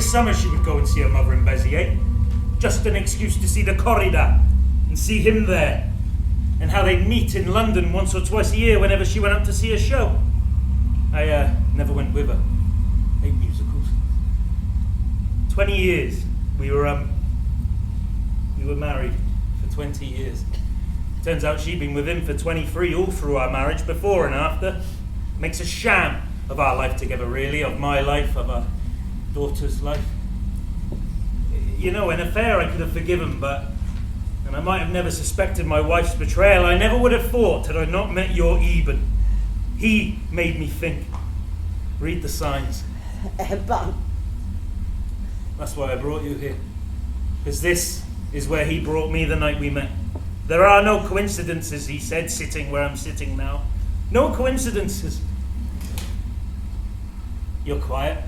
summer she would go and see her mother in Beziers. Just an excuse to see the corridor and see him there. And how they'd meet in London once or twice a year whenever she went up to see a show. I never went with her. Hate musicals. 20 years. We were married for 20 years. Turns out she'd been with him for 23 all through our marriage, before and after. Makes a sham of our life together, really, of my life, of our daughter's life. You know, an affair I could have forgiven, and I might have never suspected my wife's betrayal. I never would have thought had I not met your Eben. He made me think. Read the signs. Eban. That's why I brought you here. Because this is where he brought me the night we met. There are no coincidences, he said, sitting where I'm sitting now. No coincidences. You're quiet.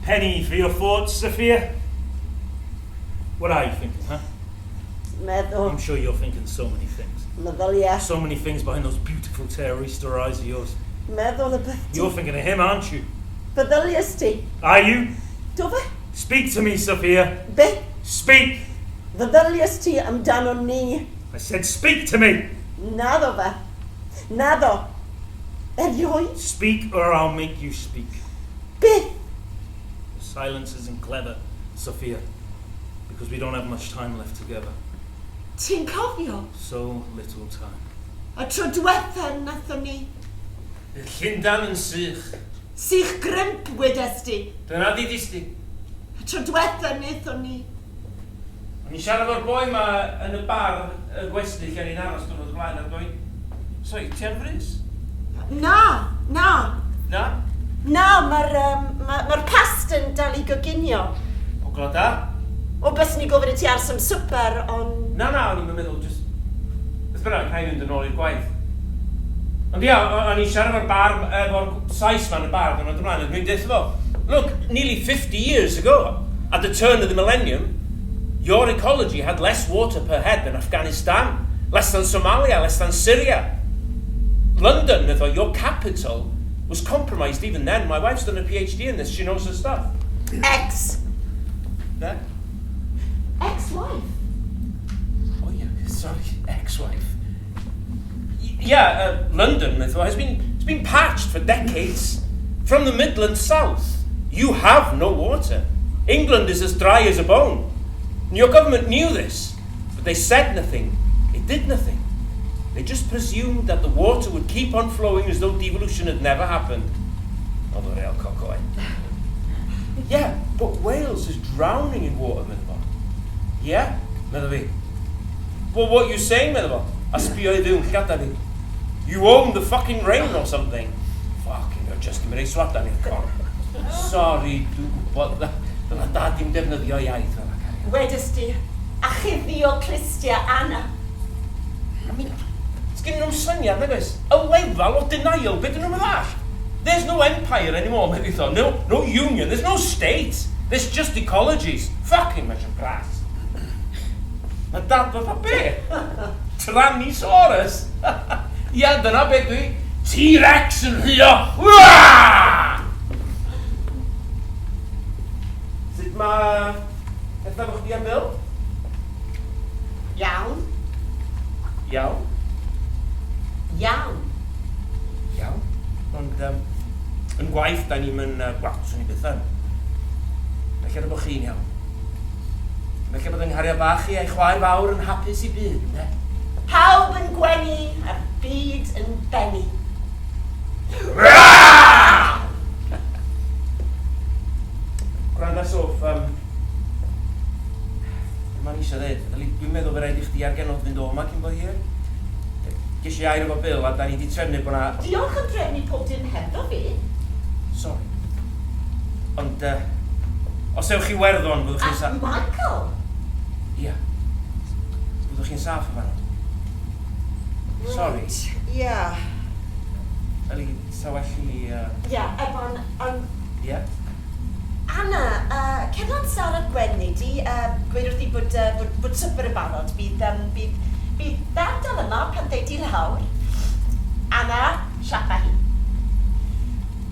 Penny for your thoughts, Sophia. What are you thinking, huh? Meddwl. I'm sure you're thinking so many things. Meddylia. So many things behind those beautiful terrorista eyes of yours. Meddwl y beth ti. You're thinking of him, aren't you? Feddylias ti. Are you? Do fe? Speak to me, Sophia. Be? Speak! Feddylias ti amdano ni. I said speak to me! Naddo fe. Naddo. Erioed. Speak or I'll make you speak. Beth. The silence isn't clever, Sophia, because we don't have much time left together. Ti'n cofio? So little time. Y tro diwetha nathon ni. Llundan yn sych. Sych grimp wedes ti. Dyna ddidis di. Y tro diwetha nathon ni. O'n i'n siarad o'r boi ma yn y bar y gwesty lle ni'n aros dwrnod y blaen ar boi. Soi, ti ar frys? Na. Na? Na, mae'r past yn dal I goginio. O gloda? O bys ni gofyn I ti ar some swper, ond... Na, o'n i'n meddwl, just... Beth bynnag, cael mynd yn ôl i'r gwaith. Ond ia, o'n i'n siarad o'r bar, efo'r sais man y bar, dwrnod y blaen, a dwi'n deud fo, look, nearly 50 years ago, at the turn of the millennium, your ecology had less water per head than Afghanistan, less than Somalia, less than Syria. London, your capital, was compromised even then. My wife's done a PhD in this, she knows her stuff. There? Ex-wife? Oh yeah, sorry, ex-wife. London, has been patched for decades. From the Midlands south, you have no water. England is as dry as a bone. And your government knew this, but they said nothing. It did nothing. They just presumed that the water would keep on flowing as though devolution had never happened. Although real cockeye. Yeah, but Wales is drowning in water, Medda. Yeah, Medda. Well, what you saying, Medda? You own the fucking rain or something. Fucking, you're just gonna swat on your con. Sorry, but dyna dad dim defnyddio iaith fel ac. Wedys ti, achuddio Clistia Anna. I mean, it's getting no syniad, nag oes? A lefel o denial, beth ydyn nhw'n ddall? There's no empire anymore, maybe thought. No union, there's no state. There's just ecologies. Fucking much of grass. Na dad fatha be? Tyrannosaurus? Ia, dyna beth dwi. T-Rex yn rhio. Sut ma... Pethau fo chdi am Bill? Iawn. Iawn. Iawn. Iawn. Ond, yn gwaith, da ni'n mynd, wel, swn i beth yn. Felly bod chi'n iawn. Felly bod yng Nghariad Bach I a'i chwaer fawr yn hapus I byd, ne? Pawb yn gwenu a'r byd yn benni. Gwranda Sof, ma'n eisiau dweud, dwi'n meddwl bod rhaid I chdi ar genodd fynd o yma cyn bod hir. Ges I air efo Bill a da ni di trefnu bod na... Diolch yn drefnu pob dim hefo fi. Sorry. Ond, os ewch chi werddon, byddwch chi'n saff... A Michael? Ia. Byddwch chi'n saff yma. Sorry. Ia. Eli, sa well I... Ia, Ebon, Ia? Anna, cefn Sarah Gwenny di, gweud wrth I bod swper y barod, bydd ddadl yma pan ddeud I lawr. Anna, siapa hi.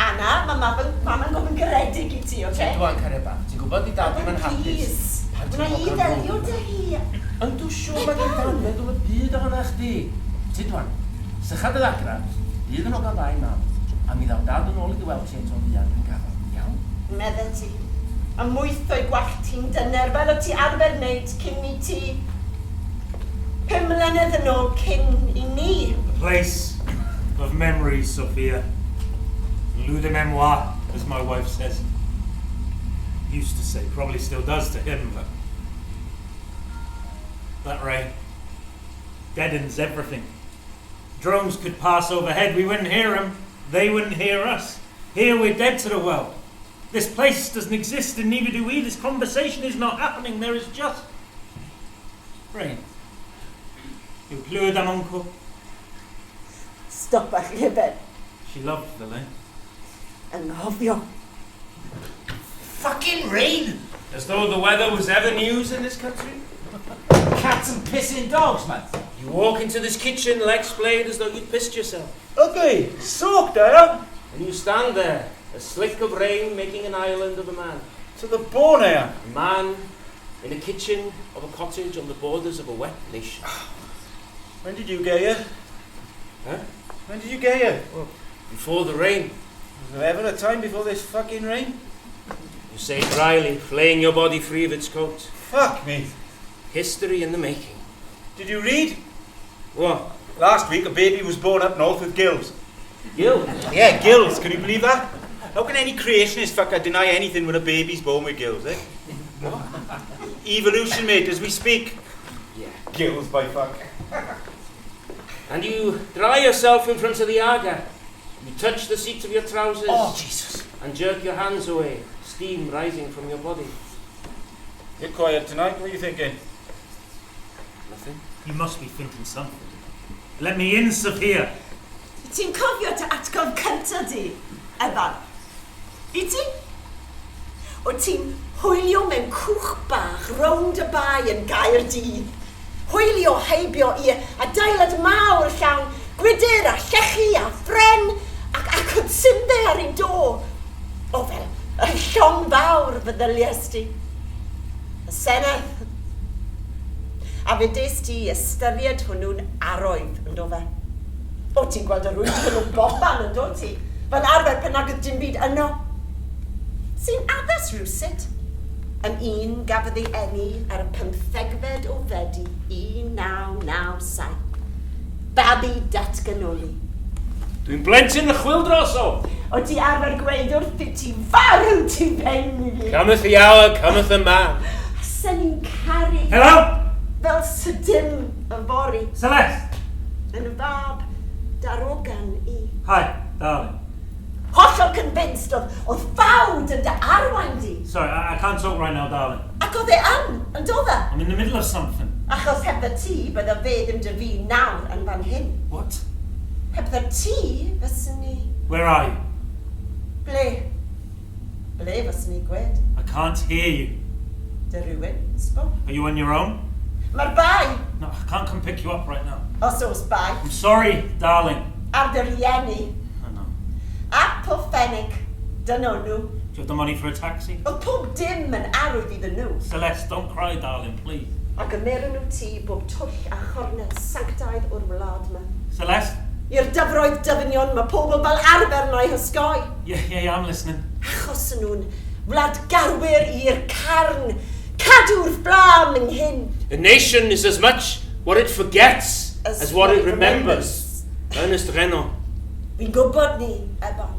Anna, Mam yn gofyn garedig I ti, oce? Dwi'n cario bach. Ti'n gwybod I dad ddim yn hapus? Please. Wna I ddelio dy hi. Ond dwi'n siŵr mae gen dad meddwl y byd ohona chdi. Ti dwi'n, sychad y ddadra, bydd yn ogan ddau mam, a mi ddaw dad yn ôl I dy weld ti eto yn ddiad yn gafel. Iawn? Medde ti. A mwyth o'i gwallt ti'n dyner fel o ti arfer wneud cyn I ti 5 mlynedd yn ôl cyn I ni. A place of memories, Sophia. Lieu de mémoire, as my wife says. Used to say, probably still does to him, but that rain deadens everything. Drones could pass overhead, we wouldn't hear them, they wouldn't hear us. Here we're dead to the world. This place doesn't exist and neither do we. This conversation is not happening, there is just rain. Il pleut à mon cou. Stop bach Liben. She loved the lane. Anghofio. Fucking rain! As though the weather was ever news in this country. Cats and pissing dogs, man. You walk into this kitchen, legs splayed as though you'd pissed yourself. Okay, soaked I am. And you stand there, a slick of rain making an island of a man. To the bone I am. A man in a kitchen of a cottage on the borders of a wet nation. When did you get here? Huh? When did you get here? Well, before the rain. Was there ever a time before this fucking rain? You say dryly, flaying your body free of its coat. Fuck me. History in the making. Did you read? What? Last week a baby was born up north with gills. Gil? Yeah, gills. Can you believe that? How can any creationist fucker deny anything when a baby's born with gills, eh? What? Evolution, mate, as we speak. Yeah. Gills by fuck. And you dry yourself in front of the Aga. You touch the seats of your trousers. Oh, Jesus. And jerk your hands away, steam rising from your body. You're quiet tonight, what are you thinking? Nothing. You must be thinking something. Let me in, Sophia. Ti'n cofio dy atgof cynta di, Evan? I ti? O ti'n hwylio mewn cwch bach rownd y bai yn Gaerdydd. Hwylio heibio I adeilad mawr llawn gwydyr a llechi a ffren ac wtsymbe ar ei do. O fel y llong fawr feddyliais ti. Y senedd. A fe des ti ystyried hwnnw'n arwydd, ynddo fe? O, ti'n gweld y rwy'n hwnnw'n boban, ynddo ti? Fel arfer pan nag ydym byd yno. Sy'n addas rhywsut? Yn un gafodd ei eni ar y 15fed o Fedi 1997. Babi datganoli. Dwi'n blentyn y chwildroso. O ti arfer gweud wrth I ti farw ti ben I fi. Cometh the hour, cometh the man. A sy'n ni'n caru. Hello? Fel sydyn y fori. Celeste? Yn y fab darogan I. Hi, darling. Hollol convinced oedd fawd yn dy arwain di. Sorry, I can't talk right now, darling. Ac oedd e yn dod e? I'm in the middle of something. Achos heb y ti, bydda fe ddim dy fi nawr yn fan hyn. What? Heb y ti, fysyn ni... Where are you? Ble? Ble fysyn ni gwed? I can't hear you. Dy rywun, sbo. Are you on your own? Mae'r bai, No, I can't come pick you up right now. os oes bai, I'm sorry, darling. ar dy rieni. I know. Ac po ffenig, dyn nhw. Do you have the money for a taxi? Oedd pob dim yn arwydd iddyn nhw. Celeste, don't cry, darling, please. Ac ymeren nhw ti bob twll a chornel sanctaidd o'r wlad yma. Celeste? I'r dyfroedd dyfynion mae pobl fel arfer neu hysgoi. Yeah, I'm listening. Achos nhw'n wlad garwyr i'r carn, cadw'r blam yng nghyn. A nation is as much what it forgets as what it remembers. Ernest Renan. Fi'n gwybod ni, Eban.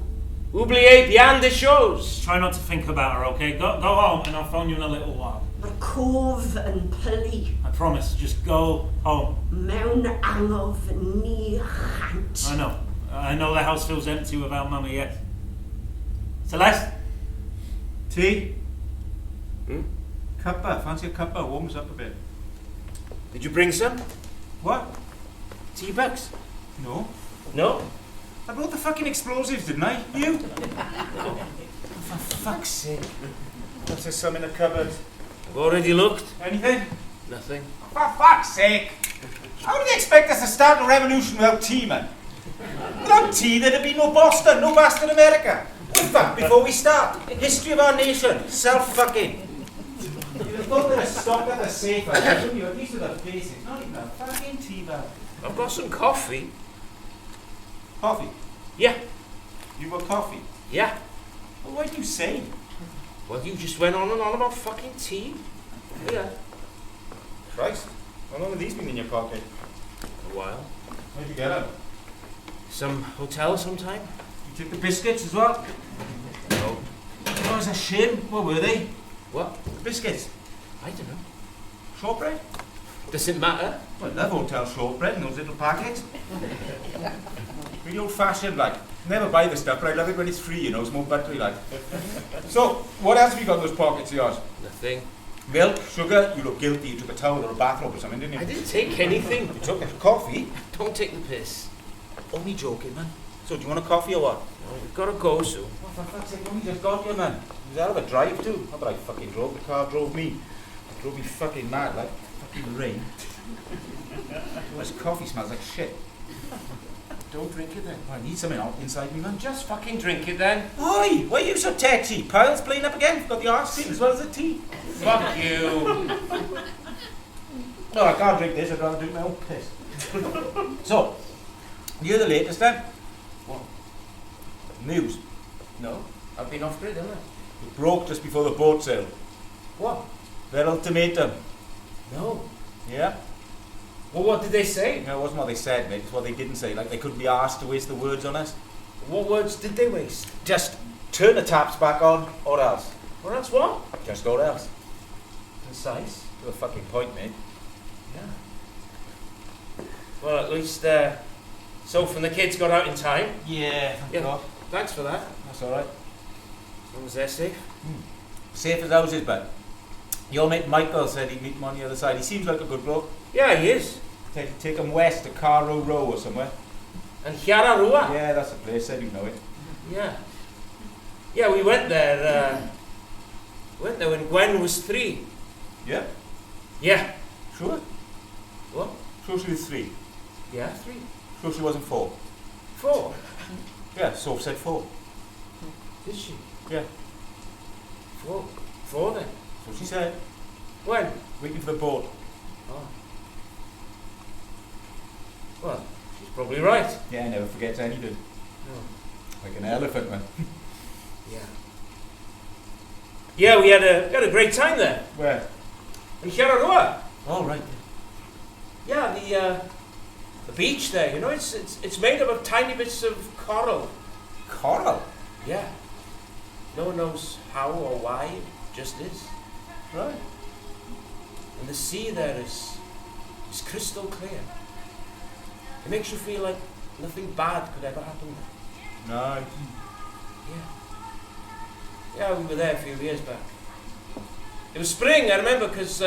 Oubliez bien des choses. Try not to think about her, okay? Go home and I'll phone you in a little while. Mae'r cof yn pylu I promise, just go home. mewn angof ni chant. I know the house feels empty without Mummy, yes. Celeste? Tea? Hmm? Cuppa, fancy a cuppa, warms up a bit. Did you bring some? What? Tea bags? No. No? I brought the fucking explosives, didn't I? You? For fuck's sake. Perhaps there's some in the cupboard. I've already looked. Anything? Nothing. For fuck's sake! How do they expect us to start a revolution without tea, man? Without tea, there'd be no Boston, no Boston America. fuck before we start. History of our nation. Self-fucking. You'd have thought they'd have stopped at the safe, wouldn't you? At least with the basics. Not even a fucking tea bag. I've got some coffee. Coffee? Yeah, You got coffee? yeah. Well, what did you say? Well, you just went on and on about fucking tea. Yeah. Christ. How long have these been in your pocket? A while. Where'd you get them? Some hotel sometime? You took the biscuits as well? No. Oh, it's a shame. What were they? What? Biscuits. I don't know. Shortbread? Does it matter? Well, I love hotel shortbread in those little packets. Really old-fashioned, like. Never buy the stuff, but I love it when it's free, you know, it's more buttery, like. So, what else have you got in those pockets of yours? Nothing. Milk, sugar, you look guilty, you took a towel or a bathrobe or something, didn't you? I didn't take anything. You took a coffee? Don't take the piss. Only joking, man. So, do you want a coffee or what? No, we've got to go soon. Oh, for fuck's sake, only just got here, man. It was a hell of a drive, too. Not that I fucking drove, the car drove me. It drove me fucking mad, like. Fucking rain. This coffee smells like shit. Don't drink it then. I need something out inside me, man. Just fucking drink it then. Oi! Why are you so tetchy? Piles playing up again? Got the arse cream as well as the tea. Fuck you. No, I can't drink this. I'd rather drink my own piss. So, you're the latest then? What? News. No, I've been off grid, haven't I? It broke just before the boat sailed. What? Their ultimatum. No. Yeah? Well, what did they say? No, it wasn't what they said, mate. It's what they didn't say. Like, they couldn't be asked to waste the words on us. What words did they waste? Just turn the taps back on, or else. Or else what? Just or else. Concise. To the fucking point, mate. Yeah. Well, at least, so from the kids got out in time. Yeah, thank Yeah. God. Thanks for that. That's alright. As long as they're safe. Safe as houses, but your mate Michael said he'd meet him on the other side. He seems like a good bloke. Yeah, he is. Take him west to Caro Row or somewhere. And Chiararua. Yeah, that's the place. Said you know it. Yeah. Yeah, we went there. Went there when Gwen was 3. Yeah? Yeah. Sure? What? Sure she was 3. Yeah, 3. Sure she wasn't 4. 4. Yeah, Soph said 4. Did she? Yeah. 4. 4 then. So she said. When? Waiting for the boat. Oh. Well, she's probably right. Yeah, never forgets anything. No. Like an elephant, man. Yeah. Yeah, we had a great time there. Where? In Chiararua. Oh, right. Yeah, the beach there, you know, it's made up of tiny bits of coral. Coral? Yeah. No one knows how or why, it just is. Right. And the sea there is crystal clear. It makes you feel like nothing bad could ever happen there. Nice. Yeah. Yeah, we were there a few years back. It was spring, I remember, because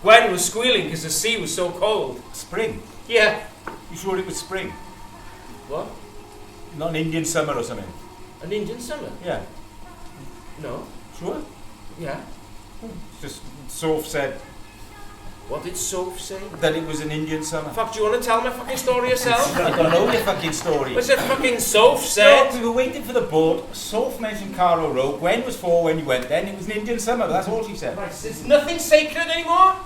Gwen was squealing because the sea was so cold. Spring? Yeah. You sure it was spring? What? Not an Indian summer or something? An Indian summer? Yeah. No. Sure? Yeah. It's just Soph said What did Soph say? that it was an Indian summer. Fuck, do you want to tell my fucking story yourself? I don't know your fucking story. What's that fucking Soph said? No, we were waiting for the boat. Soph mentioned Caro Row. Gwen was 4 when you went then. It was an Indian summer. That's all she said. Right, there's nothing sacred anymore?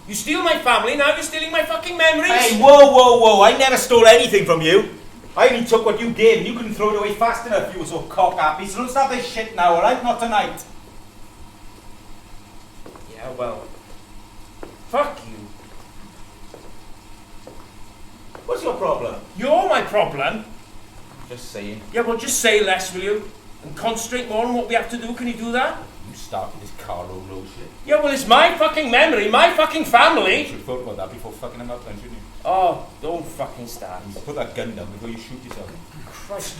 You steal my family, now you're stealing my fucking memories? Hey, whoa, whoa, whoa. I never stole anything from you. I only took what you gave and you couldn't throw it away fast enough. You were so cock-happy. So don't start this shit now, alright? Not tonight. Yeah, well, fuck you. What's your problem? You're my problem. Just saying. Yeah, well, just say less, will you? And concentrate more on what we have to do. Can you do that? You started this Caro Row shit. Yeah, well, it's my fucking memory, my fucking You family. should have thought about that before fucking him up then, shouldn't you? Oh, don't fucking start. Put that gun down before you shoot yourself. Christ.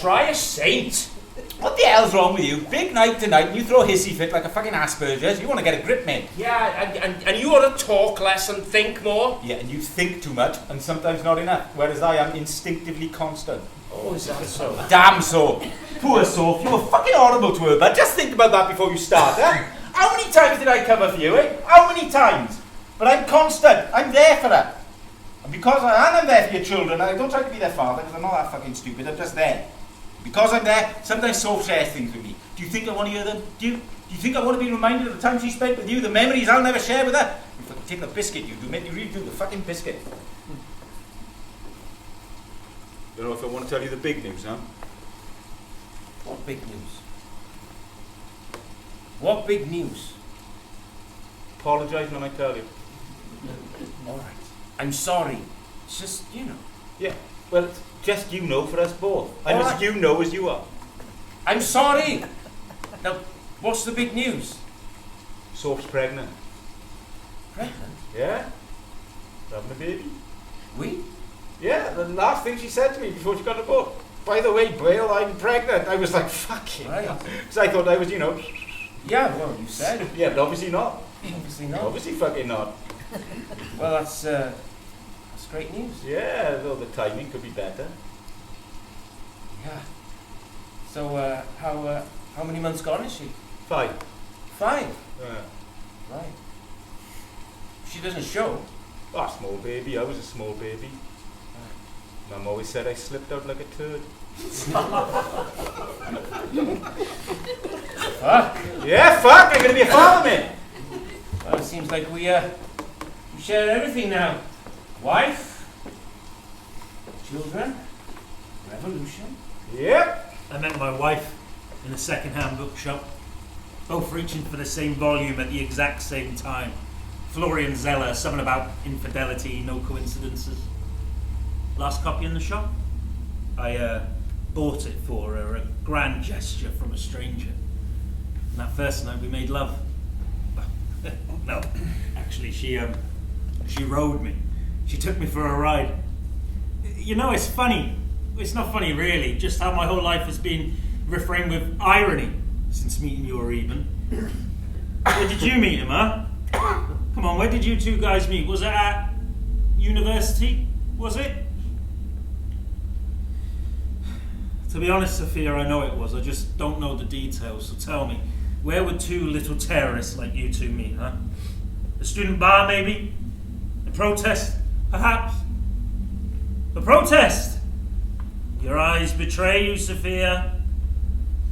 Try a saint. What the hell's wrong with you? Big night tonight and you throw a hissy fit like a fucking Asperger's. You want to get a grip, mate. Yeah, and you ought to talk less and think more. Yeah, and you think too much and sometimes not enough. Whereas I am instinctively constant. Oh, is that so? Damn so. Poor Soph, you were fucking horrible to her, but just think about that before you start, huh? How many times did I cover for you, eh? How many times? But I'm constant. I'm there for her. And because I'm there for your children, I don't try to be their father because I'm not that fucking stupid. I'm just there. Because I'm there, sometimes Soph shares things with me. Do you think I want to hear them? Do you think I want to be reminded of the time she spent with you, the memories I'll never share with her? You fucking take the biscuit, you do, mate. You really do, the fucking biscuit. Don't know if I want to tell you the big news, huh? What big news? What big news? Apologise when I tell you. All right. I'm sorry. It's just, you know. Yeah, well, it's just you know for us both. I'm All as right. you know as you are. I'm sorry. Now, what's the big news? Soph's pregnant. Pregnant? Yeah? Having a baby. We? Yeah, the last thing she said to me before she got the book. By the way, Braille, I'm pregnant. I was like, fucking Right. Because I thought I was, you know. Yeah, well, you said. Yeah, but obviously not. Obviously not. Obviously fucking not. Well, that's great news. Yeah, though the timing could be better. Yeah. So, how many months gone is she? 5. 5. Yeah. Right. She doesn't show. Oh, small baby. I was a small baby. Mum always said I slipped out like a turd. Fuck. Yeah, fuck! I'm gonna be a father, man. Well, it seems like we share everything now. Wife, children, revolution. Yep. I met my wife in a second-hand bookshop, both reaching for the same volume at the exact same time. Florian Zeller, something about infidelity, no coincidences. Last copy in the shop? I bought it for her, a grand gesture from a stranger. And that first night we made love. No, actually she rode me. She took me for a ride. You know, it's funny. It's not funny really, just how my whole life has been reframed with irony since meeting you or even. Where did you meet him, huh? Come on, where did you two guys meet? Was it at university? Was it? To be honest, Sophia, I know it was. I just don't know the details. So tell me, where would two little terrorists like you two meet, huh? A student bar, maybe? A protest, perhaps? A protest! Your eyes betray you, Sophia.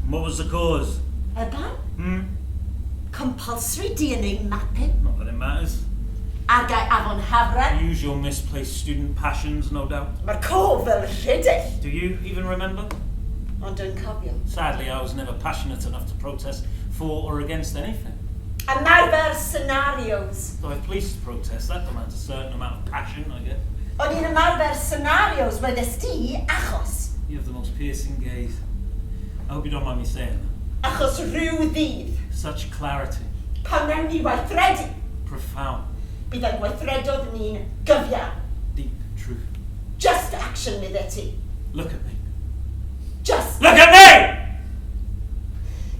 And what was the cause? Eban? Compulsory DNA mapping? Not that it matters. Ag I afon hafren? Use your misplaced student passions, no doubt. Mae'r co fel rhedeg. Do you even remember? Ond yn cofio. Sadly, I was never passionate enough to protest for or against anything. Ymarfer scenarios. Though if police protest, that demands a certain amount of passion, I guess. O'n i'n ymarfer scenarios wedys ti achos. You have the most piercing gaze. I hope you don't mind me saying that. Achos rhyw ddydd. Such clarity. Pan mewn ni weithredu. Profound. Bydd ein weithredodd ni'n gyfiawn. Deep truth. Just action medde ti. Look at me. Just. Look at me!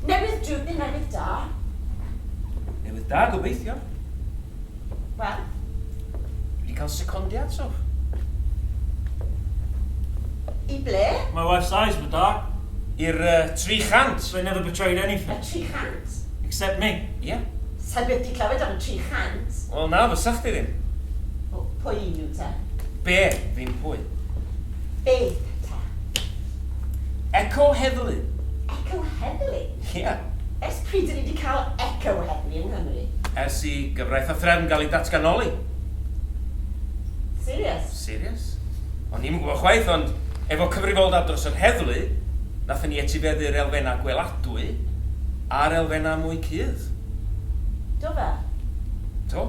Newydd drwg neu newydd da? Newydd da, gobeithio. Wel, Dwi wedi cael secondiad, so. i ble? My wife's eyes were dark, I'r 300. so they never betrayed Y anything. 300. Except me. Ie. Sa'i beth di clywed am y 300? Wel, na, fysa chdi ddim. O, pwy nhw te? Be, ddim pwy. Beth te? Echo heddlu. Echo heddlu? Ie. Ers pryd ni wedi cael echo heddlu yng Nghymru? Ers i gyfraith a threfn gael ei datganoli. Serious? Serious? O'n ni'n gwybod chwaith, ond efo cyfrifoldeb dros yr heddlu, nathon ni etifeddu'r elfenna gweladwy a'r elfenna mwy cudd. Do fe? To?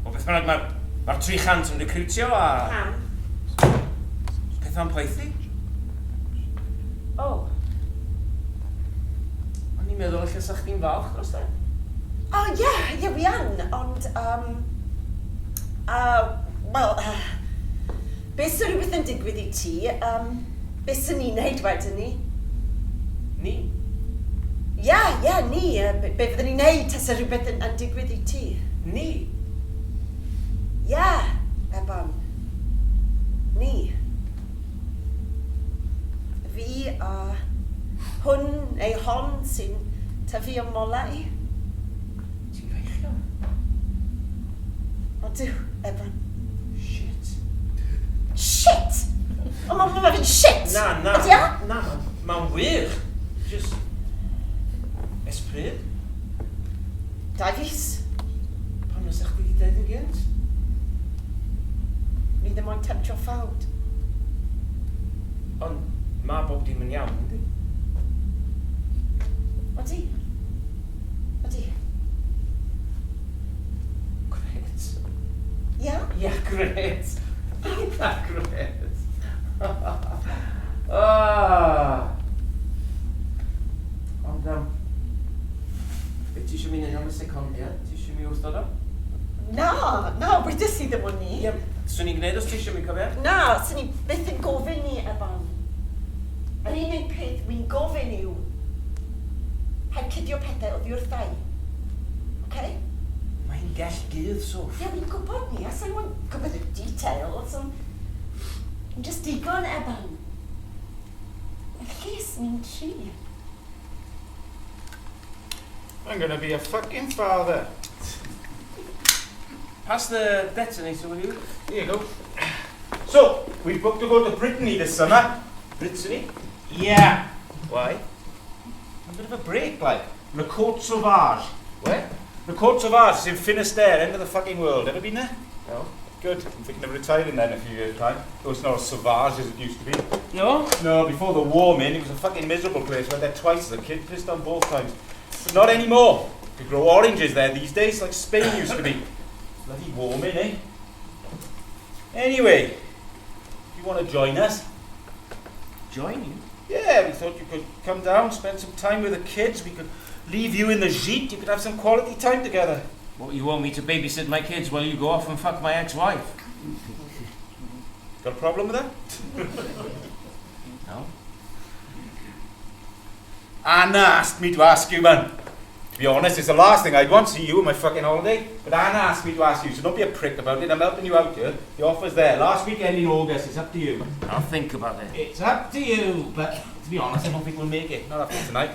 O beth bynnag mae'r 300 yn recrwtio a... Pam? Peth am poethi? O. O'n i'n meddwl eich sa chdi'n falch dros da. O, ie, wi yn, ond, wel, beth sy'n rhywbeth yn digwydd i ti, beth sy'n ni'n neud wedyn ni? Ni? Ie, ni, be fyddwn ni'n neud tas rhywbeth yn digwydd i ti? Ni? Ie, Eban, ni. Fi a hwn neu hon sy'n tyfu o molau. Ti'n feichio? O diw, Eban. Shit. Shit! O, mae fi'n shit! Na. Ydi o? Na, Mae'n wych. Just... Esbryd. 2 fis. Pan ysach chdi wedi deud yn gynt? Ni ddim ond temtio ffawd. Ond mae bob dim yn iawn, yndi? Odi. Odi. Gret. Ia? Ia, gret. Ia, gret. Ond, beth ti eisiau mynd yn am y secondiad? Ti eisiau mi wrth o? Na, wedys i ddim o'n ni. Ie, swn i'n gwneud os ti eisiau mi cofio? Na, sy'n ni byth yn gofyn ni ebon. Yr unig peth wy'n gofyn yw pa'n cydio pethau oddi wrthau. Okay? Mae'n gell gydd, Soff. Ie, wy'n gwybod ni, a sa'n wy'n gwybod y details, ond yn just digon ebon. Y lles ni'n tri. I'm gonna be a fucking father. Pass the detonator, will you? Here you go. So, we've booked to go to Brittany this summer. Brittany? Yeah. Why? A bit of a break, like. Le Côte Sauvage. Where? Le Côte Sauvage is in Finisterre, end of the fucking world. Ever been there? No. Good. I'm thinking of retiring then in a few years' time. Though it's not as sauvage as it used to be. No? No, before the war, man, it was a fucking miserable place. Went there twice as a kid, pissed on both times. But not anymore. You grow oranges there these days, like Spain used to be. Bloody warm in, eh? Anyway, if you want to join us, Join you? yeah, we thought you could come down, spend some time with the kids. We could leave you in the gîte. You could have some quality time together. What, you want me to babysit my kids while you go off and fuck my ex-wife? Got a problem with that? No. Anna asked me to ask you, man. To be honest, it's the last thing I'd want to see you on my fucking holiday. But Anna asked me to ask you, so don't be a prick about it. I'm helping you out here. The offer's there. Last weekend in August. It's up to you. I'll think about it. It's up to you. But to be honest, I don't think we'll make it. Not after tonight.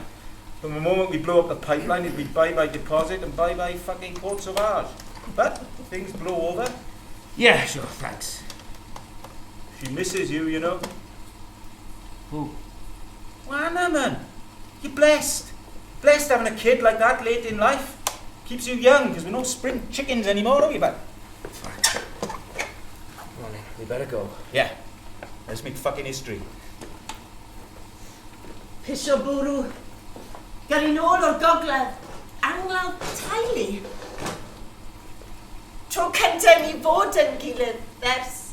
From the moment we blow up the pipeline, it'll be bye-bye deposit and bye-bye fucking Côte Sauvage. But things blow over. Yeah, sure, thanks. She misses you, you know. Who? Well, Anna, man. You're blessed. Blessed having a kid like that late in life. Keeps you young, because we're no spring chickens anymore, are we, but? Come on in, we better go. Yeah. Let's make fucking history. Pisio bwrw. Gael i nôl o'r gogledd. Anglaw teulu. Tro cyntaf ni fod yn gilydd ers.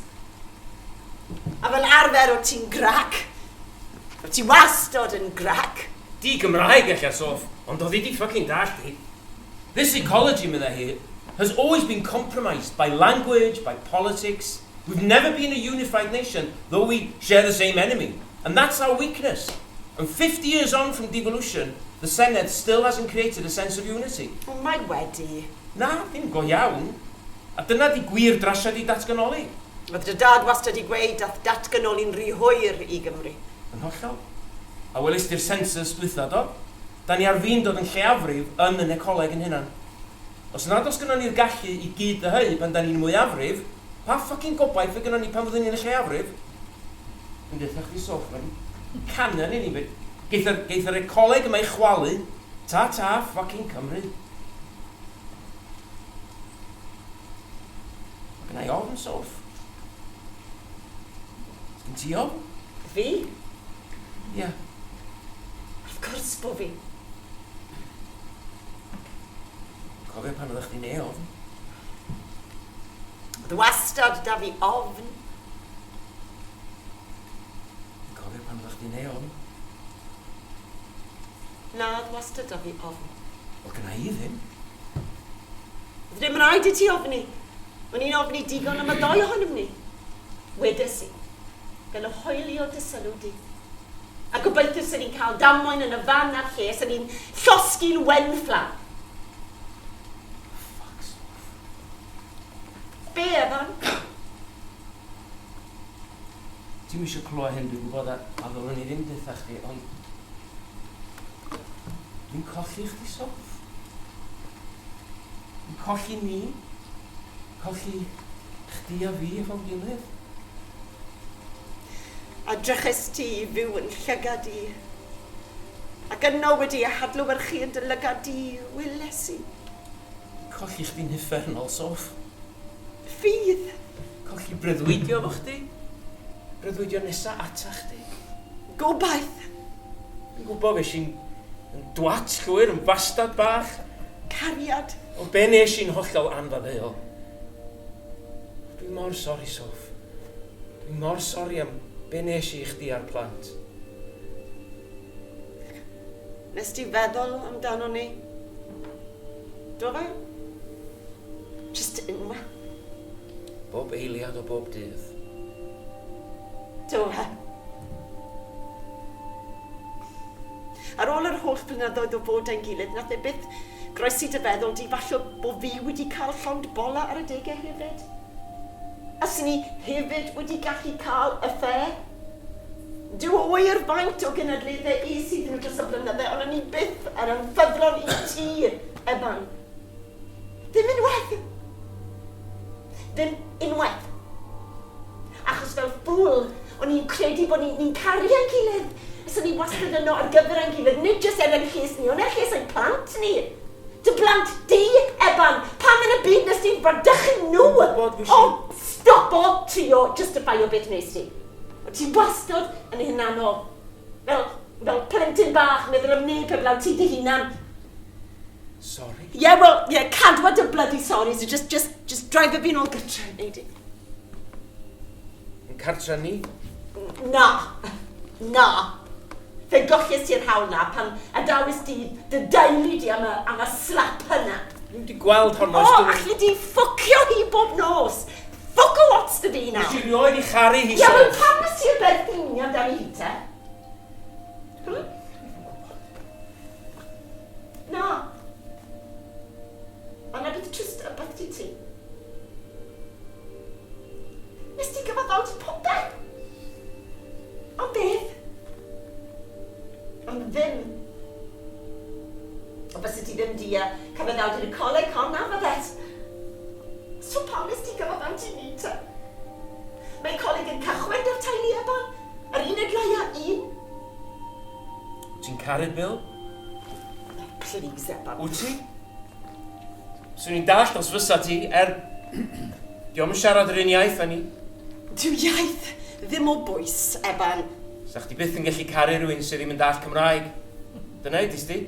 A fel arfer o ti'n grac. O ti wastod yn grac. Di Gymraeg eich Soff, ond oedd di fucking dallt di. This ecology medda here has always been compromised by language, by politics. We've never been a unified nation, though we share the same enemy. And that's our weakness. And 50 years on from devolution, the Senedd still hasn't created a sense of unity. O, mae wedi. Na, ddim go iawn. A dyna di gwir drasiad i datganoli. Oedd dy dad wastad i gweud dath datganoli'n rhy hwyr i Gymru. Yn hollol. A welys di'r census dwytha do, da ni ar fi'n dod yn lleiafrif yn yn ecoleg yn hynna. Os nad oes gynnon ni'r gallu i gyd y hei pan da ni'n mwyafrif, pa ffocin gobaith fe gynnon ni pan fyddwn ni'n y lleiafrif? Yn dweud chdi Soff, mae'n canan i ni. Geith yr ecoleg yma i chwalu, ta ffocin Cymru. Mae gynna i ofn, Soff. Sgyn ti ofn? Fi? Ia. Wrth gwrs bo fi. Cofio pan oeddech chdi neu ofn? Oedd wastad da fi ofn. Cofio pan oeddech chdi neu ofn? Na, oedd wastad da fi ofn. Wel, gyna i ddim. Oedd ddim rhaid i ti ofni. O'n i'n ofni digon am y ddoi ohonom ni. Wedes i. Gan y hoelio dy sylw di. A gobeithio sy'n ni'n cael damwain yn y fan a'r lle, sy'n ni'n llosgi'n wenfflan. Fuck, Soff. Be, Evan? Ti'n eisiau clywed hyn, dwi'n gwybod a ddylwn ni ddim dweud chdi, ond... Dwi'n colli chdi, Soff. Dwi'n colli ni. Colli chdi a fi efo'n gilydd. A drychus ti i fyw yn llygad i Ac yno wedi y hadlywyrchu yn dy lygad di wylesu. Colli chdi'n hyffernol, Soff. Fydd. Colli breuddwydio fo chdi. Breuddwydio nesa ata chdi. Gobaith. Dwi'n gwybod fe sy'n dwat llwyr, yn bastad bach. Cariad. O be nes i'n hollol anfaddeuol. Dwi'n mor sori, Soff. Dwi'n mor sori am be nes i chdi ar plant. Nes ti feddwl amdano ni? Do fe? Just unwaith. Bob eiliad o bob dydd. Do fe? Ar ôl yr holl blynyddoedd o fod ein gilydd, nath e byth groesi dy feddwl di falle bod fi wedi cael llond bola ar y degau hefyd? A sy'n ni hefyd wedi gallu cael y ffe? Dyw oer faint o gynadleddau sydd yn dros y blynyddoedd, ond o'n i byth ar ymffyddlon i ti, Eban. Ddim unwaith. Ddim unwaith. Achos fel ffwl, o'n i'n credu bod ni'n caru ein gilydd. So ni wastad yno ar gyfer ein gilydd, nid jyst er ein lles ni, ond er lles ein plant ni. Dy plant di, Eban, pam yn y byd nes ti'n bardychu nhw? O, stop o trio justifio beth nes ti. O ti'n wastad yn hunanol. Fel plentyn bach, meddwl am neb heblaw ti dy hunan. Sorry? Cadwad y bloody sorry, so just drive y fi'n ôl gytra, neud i. Yn cartra ni? Na. Fe gochies ti'r hawl na pan adawys di dy deulu di am y slap hynna. Dwi'n wedi gweld honno. Alli di ffwcio hi bob nos. Ffwc o lots dy fi na. Nes i rioed i charu hi, Soff. Soff. Pam nes ti'r berthini amdani hi te? Na. Ond bydd just y byth ti. Nes ti gyfaddawd popeth? Ond beth? Ond ddim. O bys ti ddim di cyfaddawd yn y coleg hon na fyddet. So pam nes ti gyfaddawd i ni te? Mae coleg yn cychwyn o'r teulu Eban. Yr un edlaia un. Ti'n caru'r Bill? Please, Eban. Wyt ti? Swn i'n dallt os fysa ti, diolch yn siarad yr un iaith â ni. Dyw iaith ddim o bwys, Eban. Sa chdi byth yn gallu caru rhywun sydd ddim yn dallt Cymraeg. Dyna ydys ti?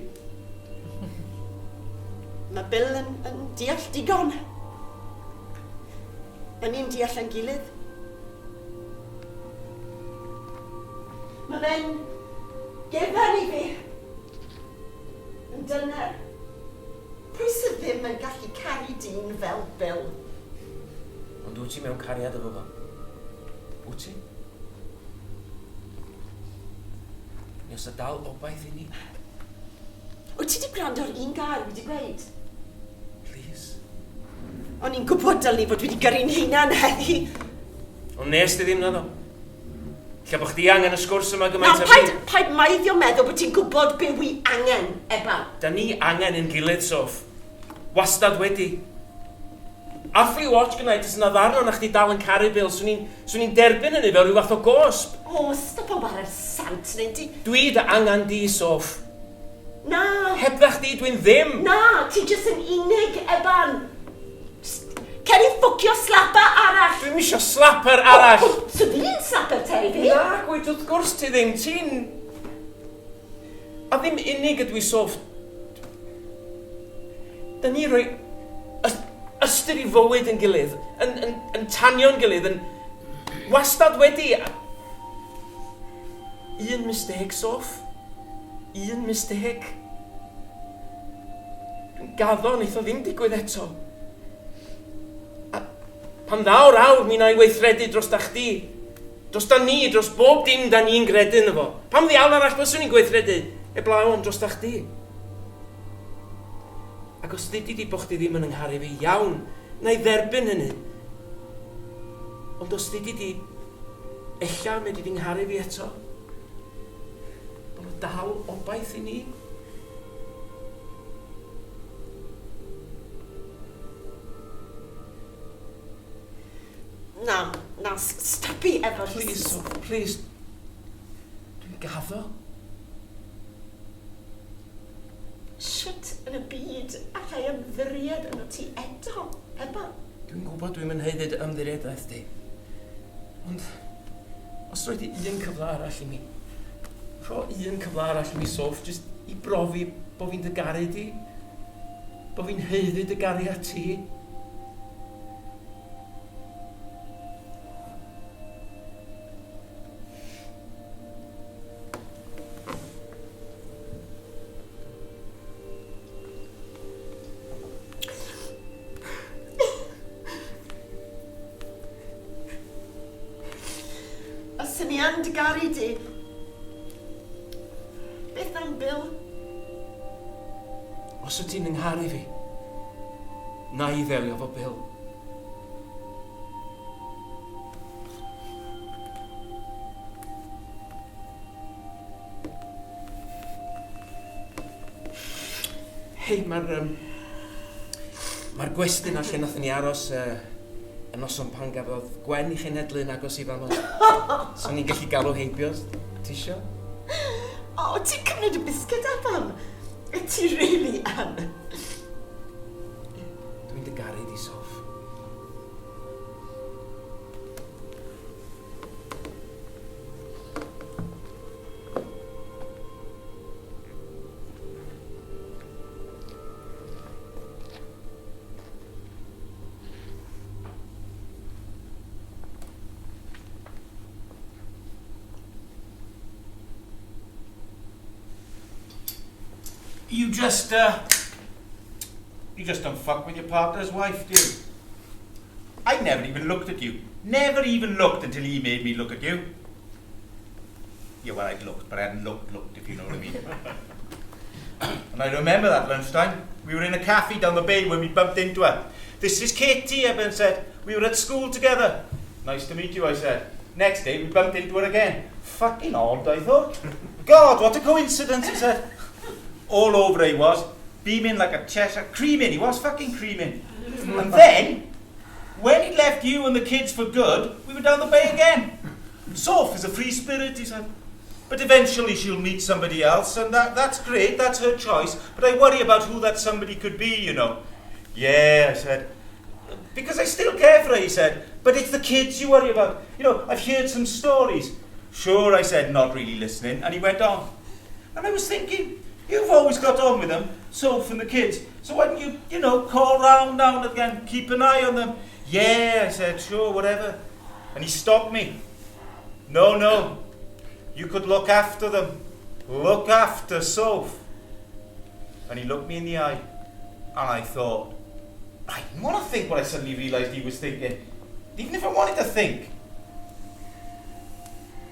Mae Bill yn deall digon. Mae ni'n deall yn gilydd. Mae fe'n gefn i fi. Yn dyner. Pwy sydd ddim yn gallu caru dyn fel Bill? Ond wyt ti mewn cariad efo fo? Wyt ti? Nes y dal obaith i ni? Wyt ti wedi gwrando ar un gair wedi gweud? Please? O'n i'n gwybod dylni fod wedi gyrru'n hunan heddi. Ond nes ti ddim na ddo? Lle bod chdi angen y sgwrs yma gymaint â fi? Paid maiddio meddwl bod ti'n gwybod be wi angen, Eban. Da ni angen yn gilydd, Soff. Wastad wedi. Affi watch gynnau, dys yna ddarno na chdi dal yn caru Bill, swn i'n derbyn hynny fel rhyw fath o gosb. O, stop o war ar sant, neu di. Dwi dy angen di, Soff. Na. Hebdda chdi, dwi'n ddim. Na, ti jyst yn unig, Eban. Cer i ffwcio slapa arall. Dwi'n isio slapper arall. O, so fi'n slapper te i fi? Na, gweud wrth gwrs ti ddim. Ti'n... A ddim unig ydw i, Soff. Da ni roi ystyr i fywyd yn gilydd, yn tanio'n gilydd, yn wastad wedi... Un mistake, Soff. Un mistake. Dwi'n gaddo, wneith o ddim digwydd eto. A pan ddawr awr mi na i weithredu dros da chdi, dros da ni, dros bob dim da ni'n gredu yno fo. Pam ddiawl arall byswn i'n gweithredu eblaw am dros da chdi? Ac os dydy di bo chdi ddim yn yngharu fi iawn, na i dderbyn hynny. Ond os dydy di ella med i di yngharu fi eto, bod o dal obaith i ni. Na, stopi efo... Please, Soff, please. Dwi'n gaddo. Siwt yn y byd allai ymddiried yn o ti eto, Eba? Dwi'n gwybod dwi'n mynd heidyd ymddiriadaeth di. Ond, os roed i un cyfle arall i mi, rho un cyfle arall i mi, Sof, jyst i brofi bod fi'n dy garu di, bod fi'n heiddi dy garu at ti. Os ydyn ni yn dy garu di, beth am Bill? Os wyt ti'n yngharu fi, na i ddelio fo Bill. Hei, mae'r gwestiwn a lle nathon ni aros y noson pan gafodd Gwen i chenhedlu'n agos i fama. So ni'n gallu galw heibio, ti isio? O, ti'n cymryd y bisged afam? Ti really yn? Dwi'n dy garu di, Sof. You just don't fuck with your partner's wife, do you? I never even looked at you. Never even looked until he made me look at you. Yeah, well, I'd looked, but I hadn't looked, if you know what I mean. And I remember that lunchtime. We were in a cafe down the bay when we bumped into her. This is Katie, Eben said. We were at school together. Nice to meet you, I said. Next day, we bumped into her again. Fucking odd, I thought. God, what a coincidence, he said. All over he was, beaming like a Cheshire, creaming, he was fucking creaming. And then, when he'd left you and the kids for good, we were down the bay again. Soph is a free spirit, he said. But eventually she'll meet somebody else, and that's great, that's her choice. But I worry about who that somebody could be, you know. Yeah, I said. Because I still care for her, he said. But it's the kids you worry about. You know, I've heard some stories. Sure, I said, not really listening. And he went on. And I was thinking, you've always got on with them, Soph and the kids. So why don't you, call round now and again, keep an eye on them? Yeah, I said, sure, whatever. And he stopped me. No, you could look after them. Look after Soph. And he looked me in the eye. And I thought, I didn't want to think what I suddenly realised he was thinking. Even if I wanted to think.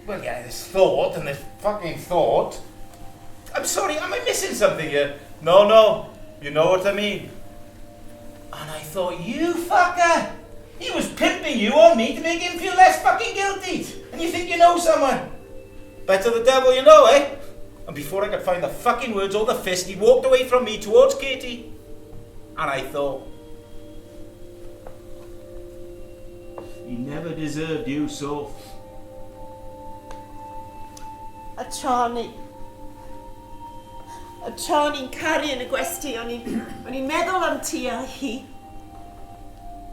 Well, yeah, this thought and this fucking thought. I'm sorry, am I missing something here? No, you know what I mean. And I thought, you fucker! He was pimping you on me to make him feel less fucking guilty. And you think you know someone? Better the devil you know, eh? And before I could find the fucking words or the fist, he walked away from me towards Katie. And I thought, he never deserved you, Soph. A tra ni'n caru yn y gwesti, o'n i'n meddwl am ti a hi.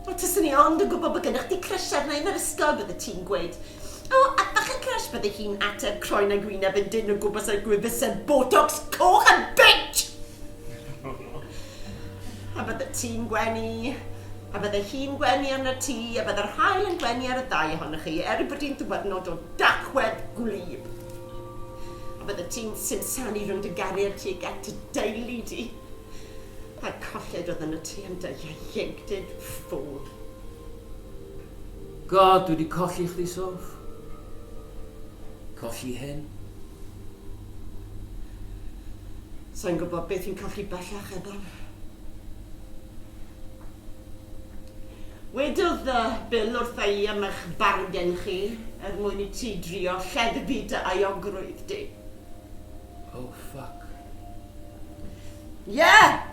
O, tysyn ni ond yn gwybod bod gennych chi crush arna yn yr ysgol, bydde ti'n gweud. O, a bach yn crush bydde hi'n ateb croen a gwyneb yn dyn o gwybod sy'n gwybod botox coch a bitch! A bydde ti'n gwenu, a bydde hi'n gwenu arna ti, a bydde'r hael yn gwenu ar y ddau ohonych chi, bod hi'n ddiwrnod o dachwedd gwlyb. A bydde ti'n sinsanu rhwng dy gariad ti at y deulu di. A colled oedd yn y ti yn dy ieuenctid ffôn. God, dwi wedi colli chdi, Soph. Colli hyn. Sa'n gwybod beth i'n colli bellach Eban. Wedodd Bill wrtha i am eich bargen chi mwyn I ti drio lleddfu dy aiogrwydd di. Oh, fuck. Yeah!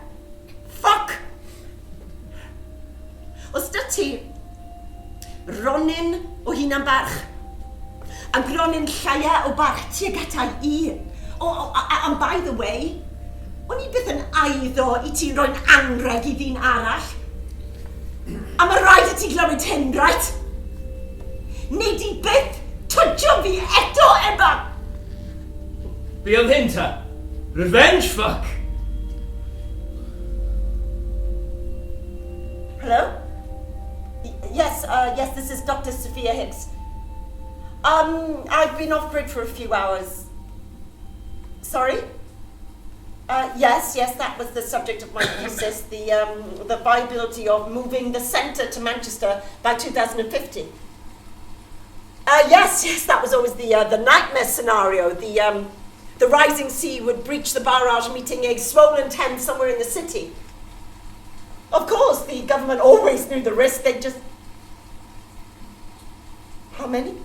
Fuck! Os da ti ronin o hunan barch, a gronin llaia o barch tuag ata I. And by the way, O'n i byth yn aiddo I ti'n rhoi'n anreg I ddyn arall. A mae rhaid I ti glywed hyn, right? Neu di byth twtio fi eto, Eban! Be oedd hyn ta? Revenge, fuck! Hello? Yes, this is Dr. Sophia Hicks. I've been off grid for a few hours. Sorry? Yes, that was the subject of my thesis, the viability of moving the centre to Manchester by 2050. Yes, that was always the nightmare scenario. The rising sea would breach the barrage, meeting a swollen Thames somewhere in the city. Of course, the government always knew the risk, they just... How many?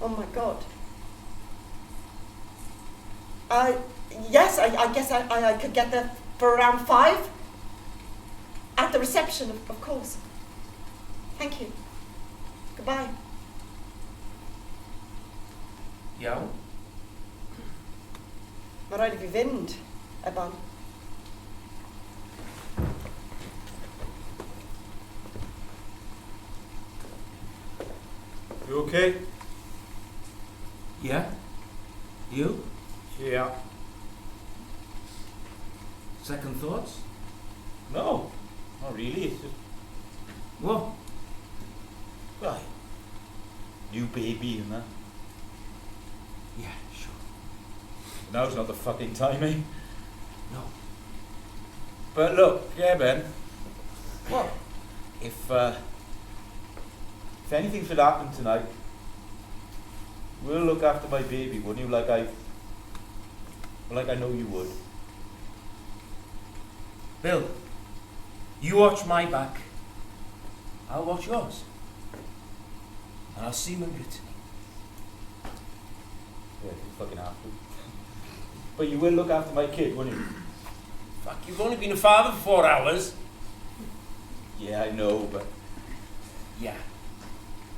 Oh my God. Yes, I guess I could get there for around 5. At the reception, of course. Thank you. Goodbye. Iawn. Mae rhaid I fi fynd, Eban. You okay? Yeah? You? Yeah. Second thoughts? No, not really. It's just, What? well, new baby and that. Yeah, sure. Now's not the fucking time, eh? No. But look, yeah, Ben. What? If anything should happen tonight, we'll look after my baby, wouldn't you? Like I know you would. Bill, you watch my back. I'll watch yours. And I'll see when Brittany. Yeah, you fucking have to. But you will look after my kid, wouldn't you? Fuck, you've only been a father for 4 hours. Yeah, I know, but Yeah.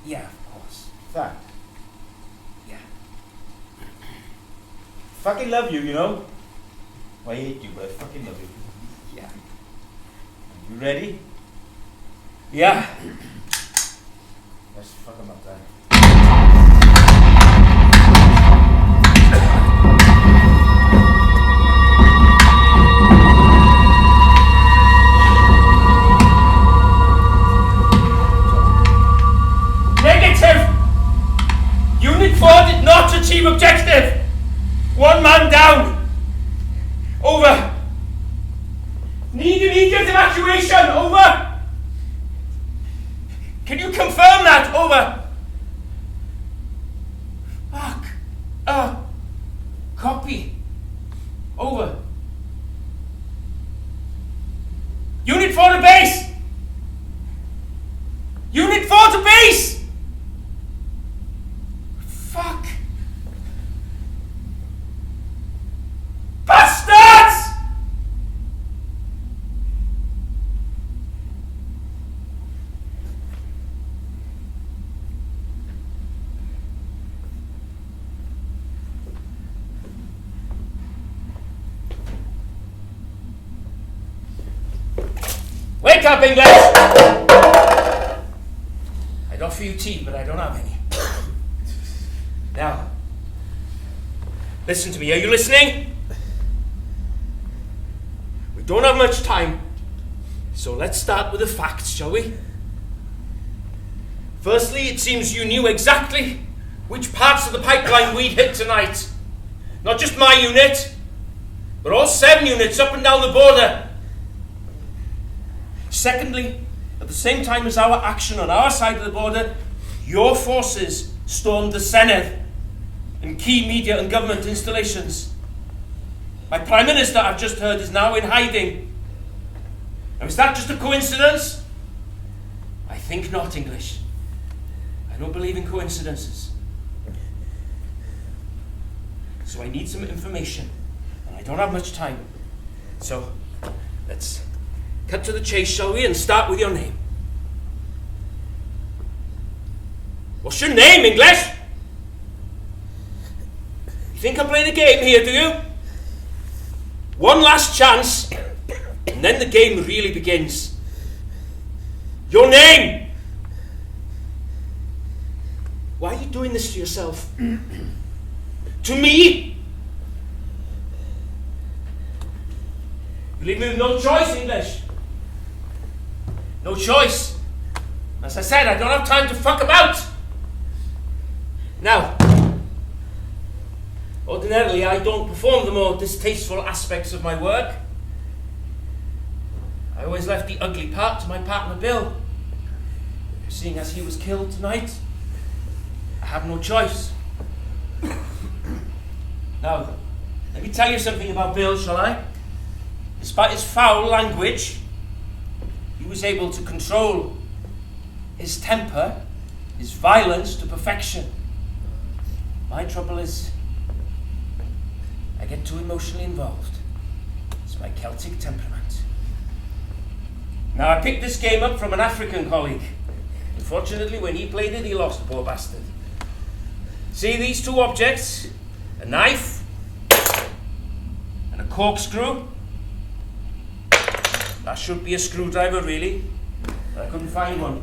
Yeah, of course. fact. Yeah. Fucking love you, you know? I hate you, but I fucking love you. Yeah. You ready? Yeah. Let's fuck 'em up then. Negative! Unit 4 did not achieve objective! 1 man down! Over! Need immediate evacuation! Over! Can you confirm that? Over! Fuck! Copy. Over. Unit 4 to base! Unit 4 to base! Fuck! Bastards! Wake up, English! I'd offer you tea, but I don't have any. Now, listen to me. Are you listening? We don't have much time, so let's start with the facts, shall we? Firstly, it seems you knew exactly which parts of the pipeline we'd hit tonight. Not just my unit, but all 7 units up and down the border. Secondly, at the same time as our action on our side of the border, your forces stormed the Senedd and key media and government installations. My Prime Minister, I've just heard, is now in hiding. Now, is that just a coincidence? I think not, English. I don't believe in coincidences. So I need some information, and I don't have much time. So, let's cut to the chase, shall we, and start with your name. What's your name, English? You think I'm playing a game here, do you? One last chance, and then the game really begins. Your name! Why are you doing this to yourself? To me? You leave me with no choice, English. No choice. As I said, I don't have time to fuck about. Now, ordinarily I don't perform the more distasteful aspects of my work. I always left the ugly part to my partner Bill. Seeing as he was killed tonight, I have no choice. Now, let me tell you something about Bill, shall I? Despite his foul language, he was able to control his temper, his violence to perfection. My trouble is, I get too emotionally involved. It's my Celtic temperament. Now, I picked this game up from an African colleague. Unfortunately, when he played it, he lost, the poor bastard. See these two objects? A knife and a corkscrew. That should be a screwdriver, really. But I couldn't find one.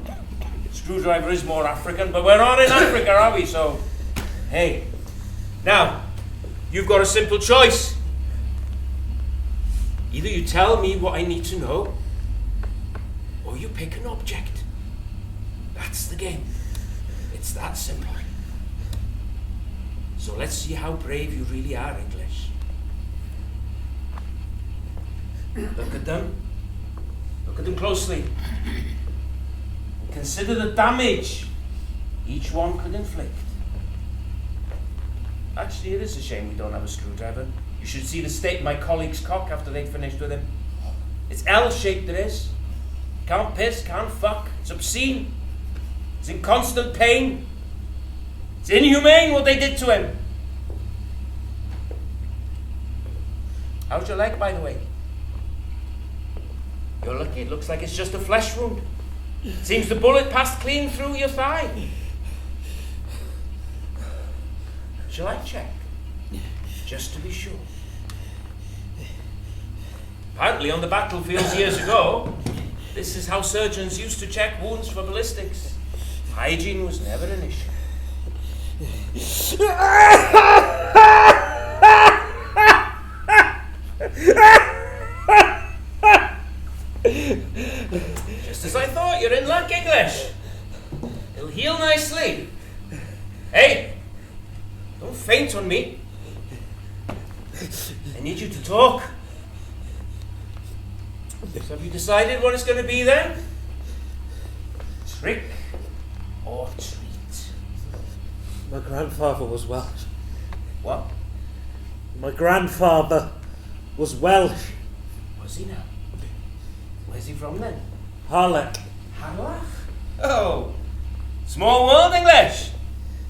Screwdriver is more African, but we're not in Africa, are we? So, hey. Now, you've got a simple choice. Either you tell me what I need to know, or you pick an object. That's the game. It's that simple. So let's see how brave you really are, English. Look at them. Look at them closely. And consider the damage each one could inflict. Actually, it is a shame we don't have a screwdriver. You should see the state of my colleague's cock after they'd finished with him. It's L-shaped, it is. Can't piss, can't fuck. It's obscene. It's in constant pain. It's inhumane what they did to him. How's your leg, by the way? You're lucky. It looks like it's just a flesh wound. Seems the bullet passed clean through your thigh. Shall I check? Just to be sure. Apparently on the battlefields years ago, this is how surgeons used to check wounds for ballistics. Hygiene was never an issue. Just as I thought, you're in luck, English. It'll heal nicely. Hey, don't faint on me. I need you to talk. So have you decided what it's going to be then? Trick or treat? My grandfather was Welsh. What? My grandfather was Welsh. Was he now? Where's he from then? Harlech. Harlech? Oh, small world, English.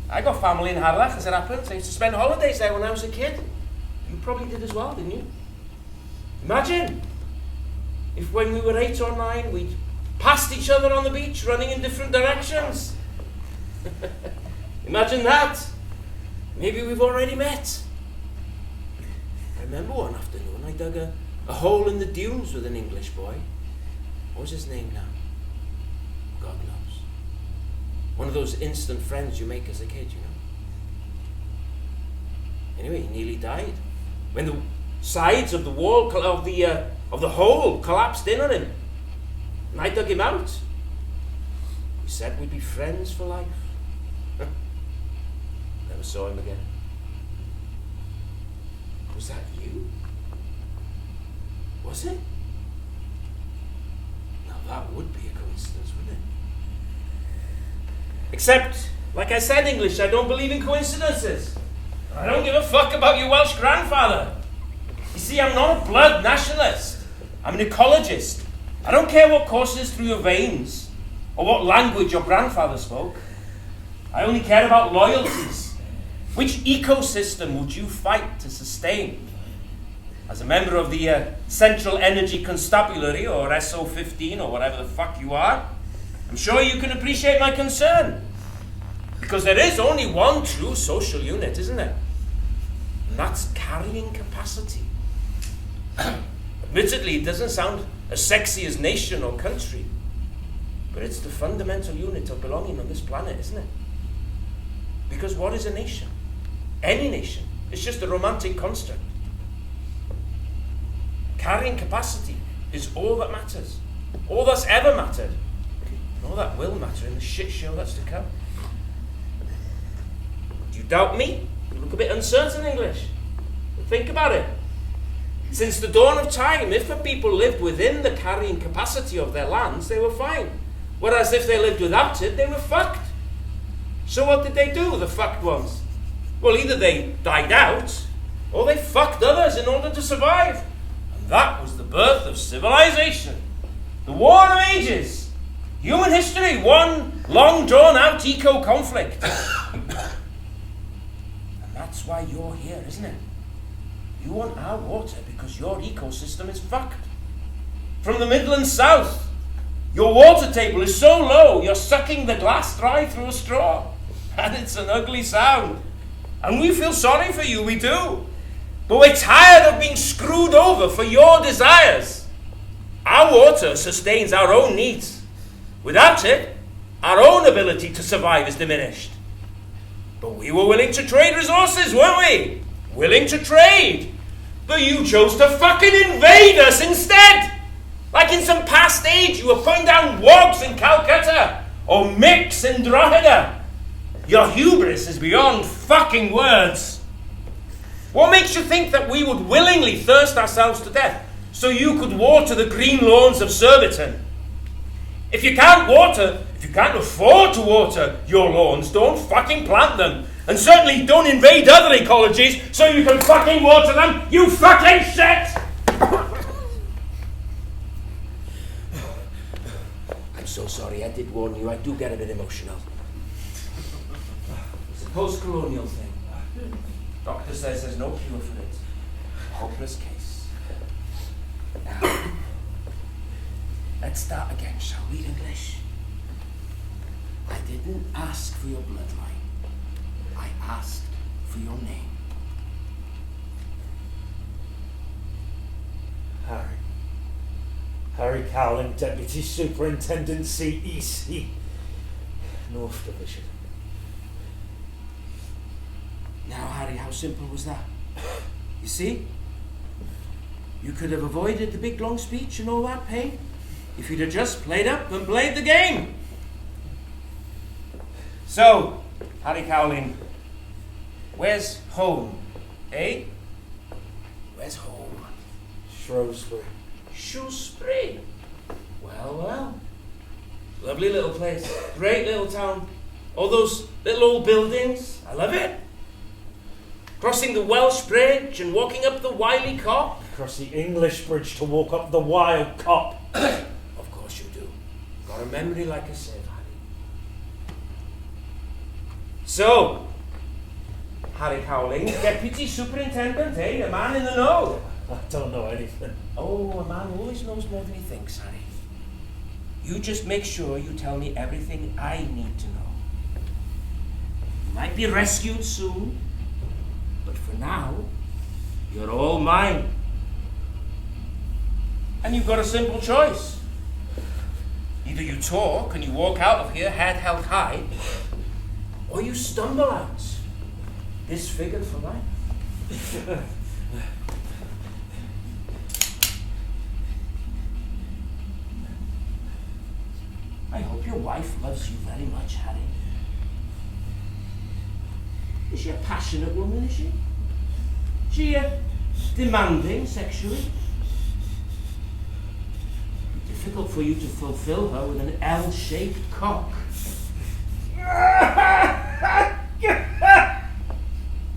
I got family in Harlech, as it happens. I used to spend holidays there when I was a kid. You probably did as well, didn't you? Imagine if when we were 8 or 9, we passed each other on the beach, running in different directions. Imagine that. Maybe we've already met. I remember one afternoon I dug a hole in the dunes with an English boy. What was his name now? God knows. One of those instant friends you make as a kid, you know. Anyway, he nearly died. When the sides of the wall, of the hole collapsed in on him. And I dug him out. We said we'd be friends for life. Never saw him again. Was that you? Was it? Now that would be a coincidence, wouldn't it? Except, like I said, English, I don't believe in coincidences. I don't give a fuck about your Welsh grandfather. You see, I'm not a blood nationalist. I'm an ecologist. I don't care what courses through your veins or what language your grandfather spoke. I only care about loyalties. Which ecosystem would you fight to sustain? As a member of the Central Energy Constabulary, or SO15, or whatever the fuck you are, I'm sure you can appreciate my concern. Because there is only one true social unit, isn't there? And that's carrying capacity. Admittedly, it doesn't sound as sexy as nation or country, but it's the fundamental unit of belonging on this planet, isn't it? Because what is a nation? Any nation. It's just a romantic construct. Carrying capacity is all that matters. All that's ever mattered. And all that will matter in the shit show that's to come. Do you doubt me? You look a bit uncertain, English. But think about it. Since the dawn of time, if the people lived within the carrying capacity of their lands, they were fine. Whereas if they lived without it, they were fucked. So what did they do, the fucked ones? Well, either they died out, or they fucked others in order to survive. And that was the birth of civilization. The War of Ages. Human history, one long drawn-out eco-conflict. And that's why you're here, isn't it? You want our water because your ecosystem is fucked. From the Midlands South, your water table is so low, you're sucking the glass dry through a straw. And it's an ugly sound. And we feel sorry for you, we do. But we're tired of being screwed over for your desires. Our water sustains our own needs. Without it, our own ability to survive is diminished. But we were willing to trade resources, weren't we? Willing to trade. But you chose to fucking invade us instead. Like in some past age, you were putting down wogs in Calcutta or Micks in Drogheda. Your hubris is beyond fucking words. What makes you think that we would willingly thirst ourselves to death so you could water the green lawns of Surbiton? If you can't afford to water your lawns, don't fucking plant them. And certainly don't invade other ecologies so you can fucking water them, you fucking shit! I'm so sorry, I did warn you, I do get a bit emotional. It's a post-colonial thing. Doctor says there's no cure for it. Hopeless case. Now, let's start again, shall we, English? I didn't ask for your bloodline. I asked for your name. Harry Cowling, Deputy Superintendent CEC, North Division. Now, Harry, how simple was that? You see? You could have avoided the big long speech and all that pain if you'd have just played up and played the game. So, Harry Cowling, where's home, eh? Where's home? Shrewsbury. Shrewsbury? Well. Lovely little place. Great little town. All those little old buildings. I love it. Crossing the Welsh Bridge and walking up the Wily Cop. Across the English Bridge to walk up the Wild Cop. Of course you do. Got a memory like a sieve, Harry. So, Harry Cowling, Deputy Superintendent, eh? A man in the know. I don't know anything. Oh, a man always knows more than he thinks, Harry. You just make sure you tell me everything I need to know. You might be rescued soon, but for now, you're all mine. And you've got a simple choice. Either you talk and you walk out of here head held high, or you stumble out, disfigured for life. I hope your wife loves you very much, Harry. Is she a passionate woman, is she? She demanding sexually? Difficult for you to fulfill her with an L-shaped cock.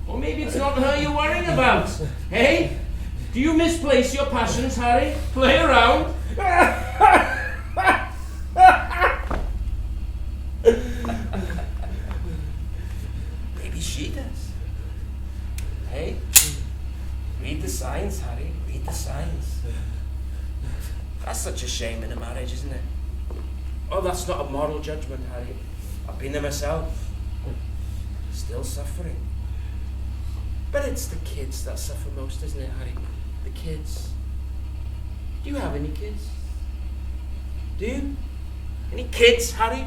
Or maybe it's not her you're worrying about. Hey? Do you misplace your passions, Harry? Play around. Maybe she does. Hey? Read the signs, Harry. Read the signs. That's such a shame in a marriage, isn't it? Oh, that's not a moral judgment, Harry. I've been there myself. Still suffering. But it's the kids that suffer most, isn't it, Harry? The kids. Do you have any kids? Do you? Any kids, Harry?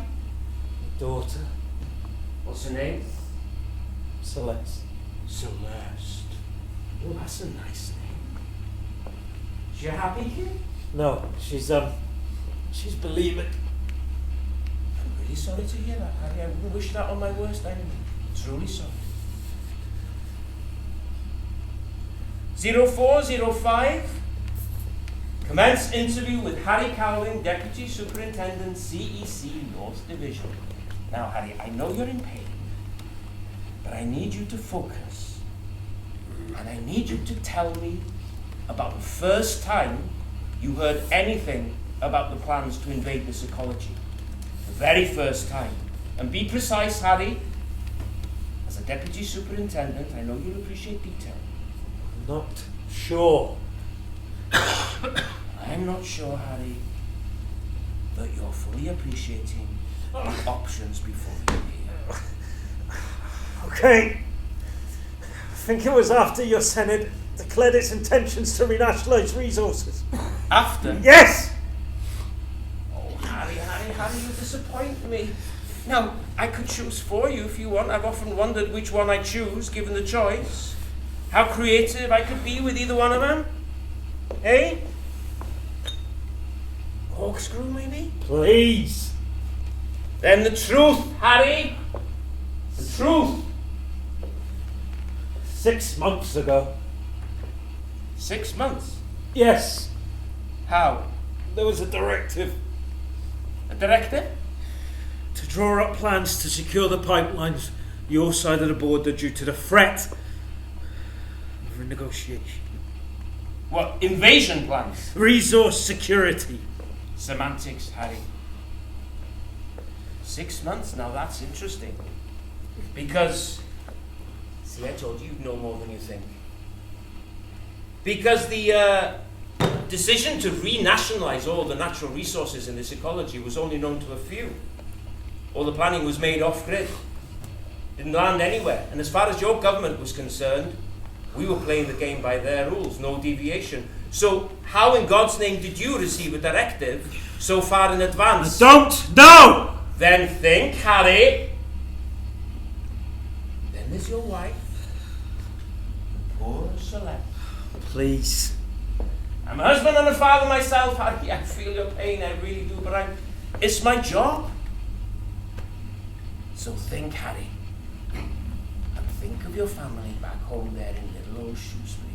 Daughter, What's her name? Celeste. Celeste. Oh, that's a nice name. She a happy kid? No, she's bulimic. I'm really sorry to hear that, Harry. I wouldn't wish that on my worst enemy. Truly sorry. 0405. Commence interview with Harry Cowling, Deputy Superintendent, CEC North Division. Now, Harry, I know you're in pain, but I need you to focus. And I need you to tell me about the first time you heard anything about the plans to invade this ecology. The very first time. And be precise, Harry. As a Deputy Superintendent, I know you'll appreciate detail. Not sure. I'm not sure, Harry, that you're fully appreciating the options before you here. Okay. I think it was after your Senate declared its intentions to renationalise resources. After? Yes! Oh, Harry, you disappoint me. Now, I could choose for you if you want. I've often wondered which one I choose, given the choice. How creative I could be with either one of them. Eh? Corkscrew, maybe? Please. Then the truth, Harry. The truth. 6 months ago. 6 months? Yes. How? There was a directive A directive? to draw up plans to secure the pipelines your side of the border due to the threat of renegotiation. What, invasion plans? Resource security. Semantics, Harry. 6 months? Now that's interesting. Because, see, I told you you'd know more than you think. Because the decision to renationalise all the natural resources in this ecology was only known to a few. All the planning was made off-grid. Didn't land anywhere. And as far as your government was concerned, we were playing the game by their rules, no deviation. So, how in God's name did you receive a directive so far in advance? I don't know! Then think, Harry. Then there's your wife. Poor Celeste. Please. I'm a husband and a father myself, Harry. I feel your pain, I really do, but it's my job. So think, Harry. And think of your family back home there in little old Shrewsbury.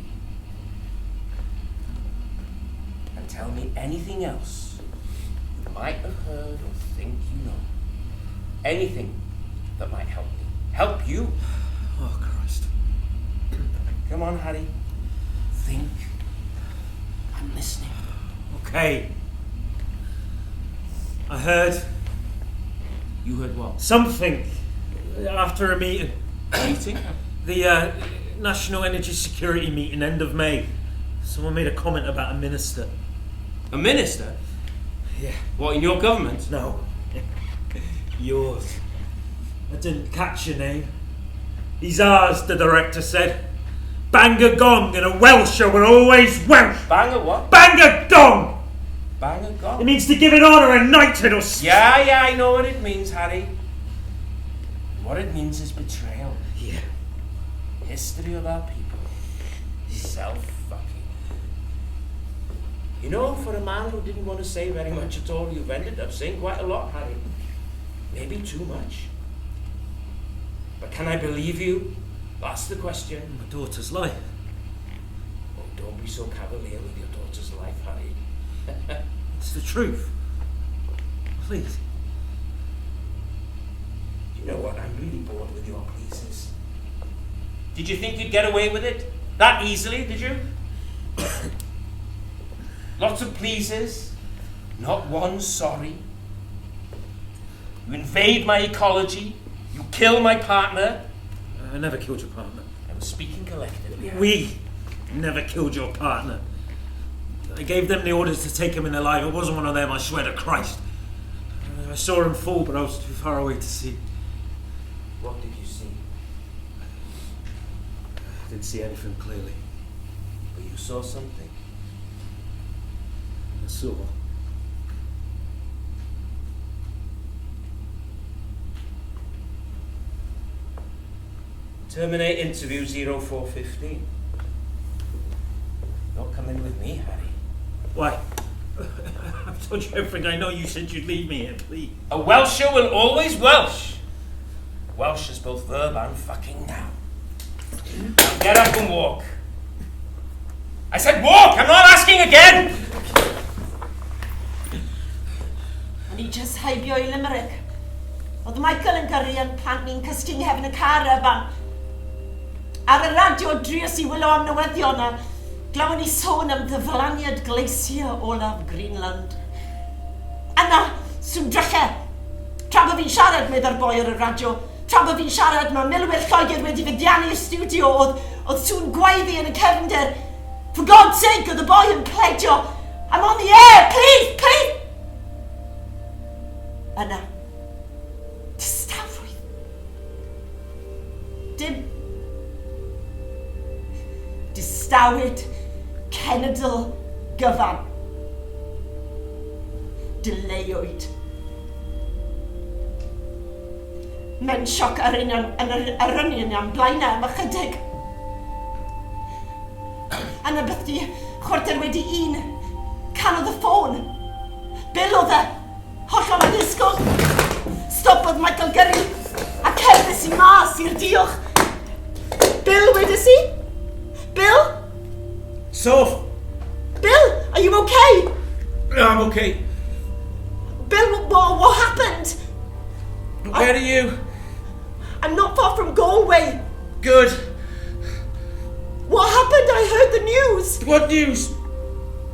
And tell me anything else you might have heard or think you know. Anything that might help me. Help you. Oh, Christ. Come on, Harry. Think. I'm listening. Okay. I heard You heard what? something after a meeting. Meeting? The National Energy Security meeting, end of May. Someone made a comment about a minister. A minister? Yeah. What, in your government? No. Yours. I didn't catch your name. He's ours, the director said. Bang a gong and a Welsher will always Welsh. Bang a what? Bang a gong! Bang a It gong? means to give an honour and knighthood or Yeah, I know what it means, Harry. What it means is betrayal. Yeah. History of our people. Self-fucking. You know, for a man who didn't want to say very much at all, you've ended up saying quite a lot, Harry. Maybe too much. But can I believe you? That's the question. My daughter's life. Oh, don't be so cavalier with your daughter's life, Harry. It's the truth. Please. You know what? I'm really bored with your pleases. Did you think you'd get away with it? That easily, did you? Lots of pleases. Not one sorry. You invade my ecology. You kill my partner. I never killed your partner. I was speaking collectively. We never killed your partner. I gave them the orders to take him in alive. It wasn't one of them, I swear to Christ. I saw him fall, but I was too far away to see. What did you see? I didn't see anything clearly. But you saw something. Soar. Terminate interview 0415. You're coming with me, Harry. Why? I've told you everything I know. You said you'd leave me here, please. A Welsher will always Welsh. Welsh is both verb and fucking noun. Now get up and walk. I said walk! I'm not asking again! O'n i just heibio I Limerick. Oedd Michael yn gyrru yn plant ni'n cysgu'n hefn y car eban. Ar y radio drios I wylo am newyddion a glawon ni sôn am ddyflaniad gleisio olaf Greenland. Yna, sŵn dryche. Tra bod fi'n siarad med ar boi ar y radio. Tra bod fi'n siarad mae milwyr Lloegr wedi fyddiannu y studio oedd sŵn gwaeddi yn y cefnder. For God's sake, oedd y boi yn pleidio. I'm on the air, please, please! Yna, distawrwydd. Dim. Distawyd cenedl gyfan. Deleiwyd. Mewn sioc ar un am blaenau am ychydig. Yna beth di chwarter wedi un. Canodd y ffôn. Bill oedd e. Hollol a ddisgol. Stopodd Michael gyrru. A cerddus I mas i'r diolch. Bill wedys I? Bill? Soph! Bill, are you okay? No, I'm okay. Bill, what happened? Where are you? I'm not far from Galway. Good. What happened? I heard the news. What news?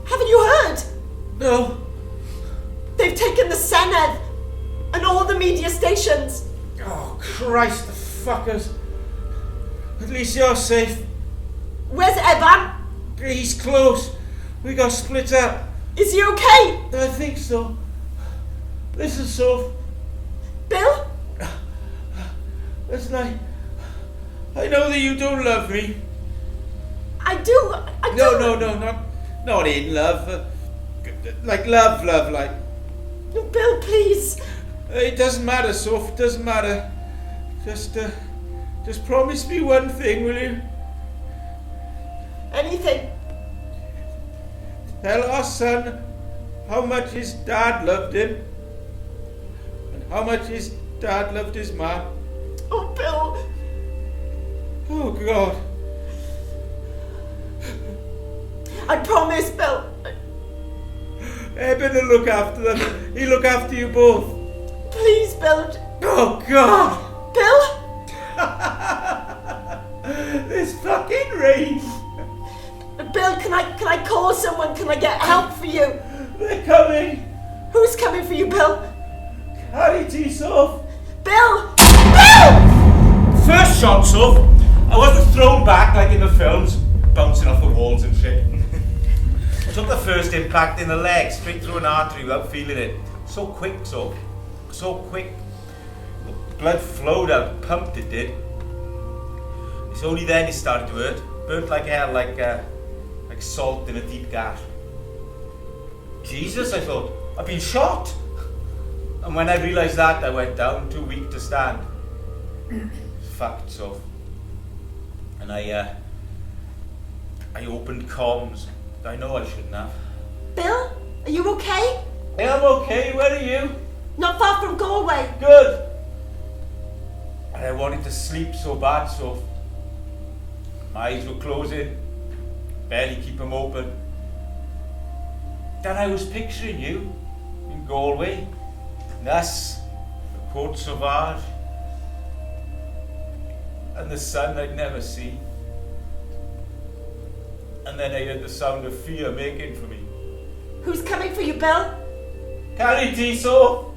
Haven't you heard? No. They've taken the Senedd and all the media stations. Oh, Christ, the fuckers. At least you're safe. Where's Evan? He's close. We got split up. Is he okay? I think so. Listen, Soph. Bill? Listen, I know that you don't love me. I do. No, not in love. Like love, like. Bill, please. It doesn't matter, Soph. It doesn't matter. Just promise me one thing, will you? Anything. Tell our son how much his dad loved him and how much his dad loved his ma. Oh, Bill. Oh, God. I promise, Bill. Eben will look after them. He'll look after you both. Please, Bill. Oh, God. Bill? This fucking rain. Bill, can I call someone? Can I get help for you? They're coming. Who's coming for you, Bill? Harry T. Soph. Bill! Bill! First shot, Soph. I wasn't thrown back like in the films, bouncing off the walls and shit. I took the first impact in the leg, straight through an artery without feeling it. So quick, Soph. So quick. The blood flowed out, pumped it did. It's only then it started to hurt. Burnt like hell, like salt in a deep gash. Jesus, I thought, I've been shot. And when I realised that, I went down, too weak to stand. Fucked, Soph. And I opened comms. I know I shouldn't have. Bill? Are you okay? Yeah, I'm okay. Where are you? Not far from Galway. Good. And I wanted to sleep so bad, Soph. My eyes were closing. Barely keep them open. Then I was picturing you in Galway. And us, the Côte Sauvage. And the sun I'd never see. And then I heard the sound of fear making for me. Who's coming for you, Bill? Carry tea, Soph.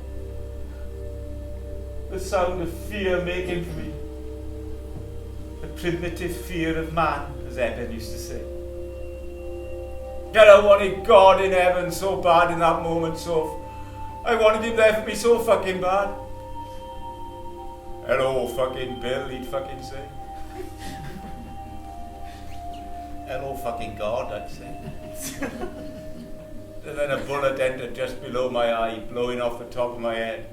The sound of fear making for me. The primitive fear of man, as Eben used to say. Yet I wanted God in heaven so bad in that moment, Soph. I wanted him there for me so fucking bad. Hello, fucking Bill, he'd fucking say. Hello, fucking God, I'd say. And then a bullet entered just below my eye, blowing off the top of my head.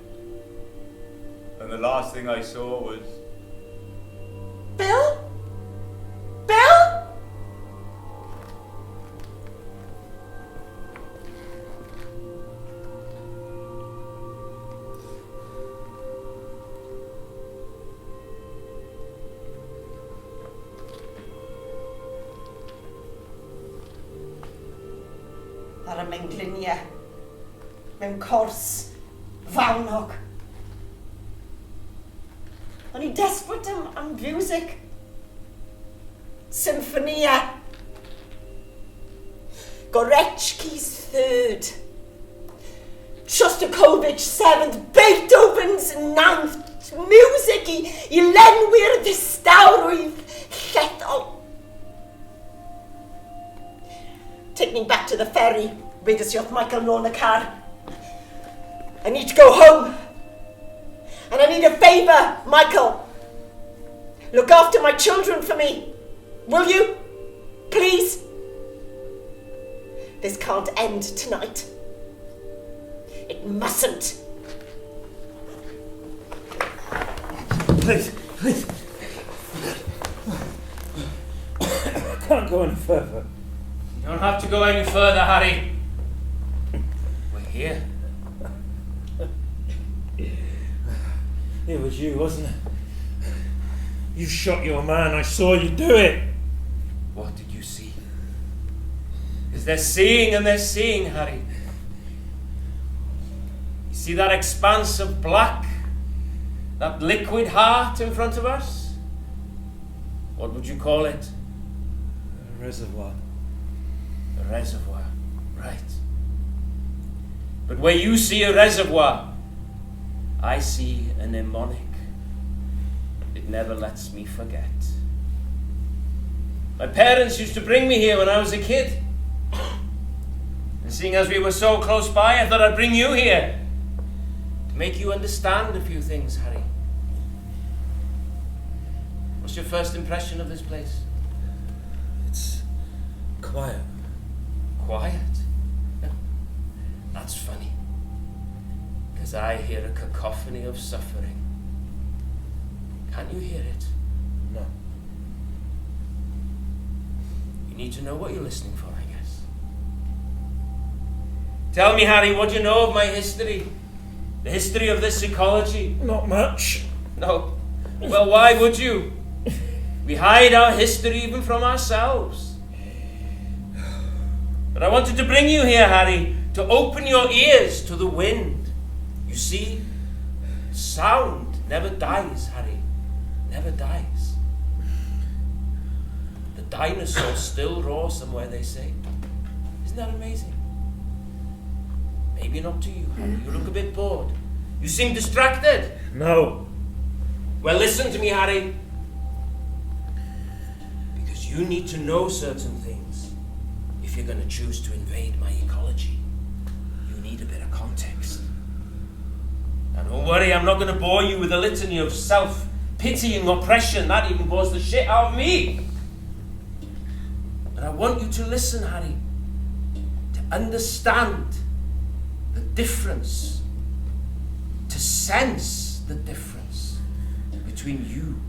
And the last thing I saw was... Bill? Bill? Ar y mewnglinia, mewn cors fawnog. O'n i'n desperate am music. Symphonia. Gorecki's 3rd. Shostakovich 7th. Beethoven's 9th. Music I lenwyr distawrwydd llethol. Take me back to the ferry, wedes i wrth Michael nôl yn y car. I need to go home. And I need a favour, Michael. Look after my children for me. Will you? Please? This can't end tonight. It mustn't. Please. I can't go any further. You don't have to go any further, Harry. We're here. It was you, wasn't it? You shot your man. I saw you do it. What did you see? Because they're seeing and they're seeing, Harry. You see that expanse of black? That liquid heart in front of us? What would you call it? A reservoir. A reservoir, right. But where you see a reservoir, I see a mnemonic. It never lets me forget. My parents used to bring me here when I was a kid. And seeing as we were so close by, I thought I'd bring you here to make you understand a few things, Harry. What's your first impression of this place? It's quiet. Quiet? That's funny. Because I hear a cacophony of suffering. Can't you hear it? No. You need to know what you're listening for, I guess. Tell me, Harry, what do you know of my history? The history of this ecology? Not much. No. Well, why would you? We hide our history even from ourselves. But I wanted to bring you here, Harry, to open your ears to the wind. You see, sound never dies, Harry. Never dies. The dinosaurs still roar somewhere, they say. Isn't that amazing? Maybe not to you, Harry. You look a bit bored. You seem distracted. No. Well, listen to me, Harry. Because you need to know certain things if you're going to choose to invade my ecology. You need a bit of context. Now, don't worry, I'm not going to bore you with a litany of self-pitying oppression. That even bores the shit out of me. But I want you to listen, Harry, to understand the difference, to sense the difference between you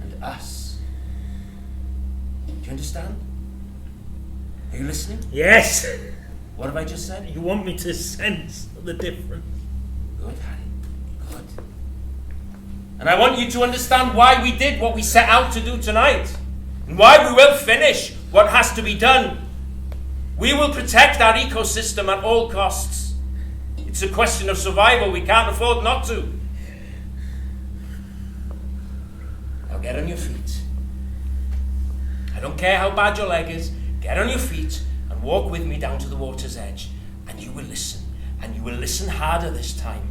and us. Do you understand? Are you listening? Yes. What have I just said? You want me to sense the difference. Good, Harry. Good. And I want you to understand why we did what we set out to do tonight. And why we will finish what has to be done. We will protect our ecosystem at all costs. It's a question of survival. We can't afford not to. Now get on your feet. I don't care how bad your leg is. Get on your feet and walk with me down to the water's edge. And you will listen. And you will listen harder this time.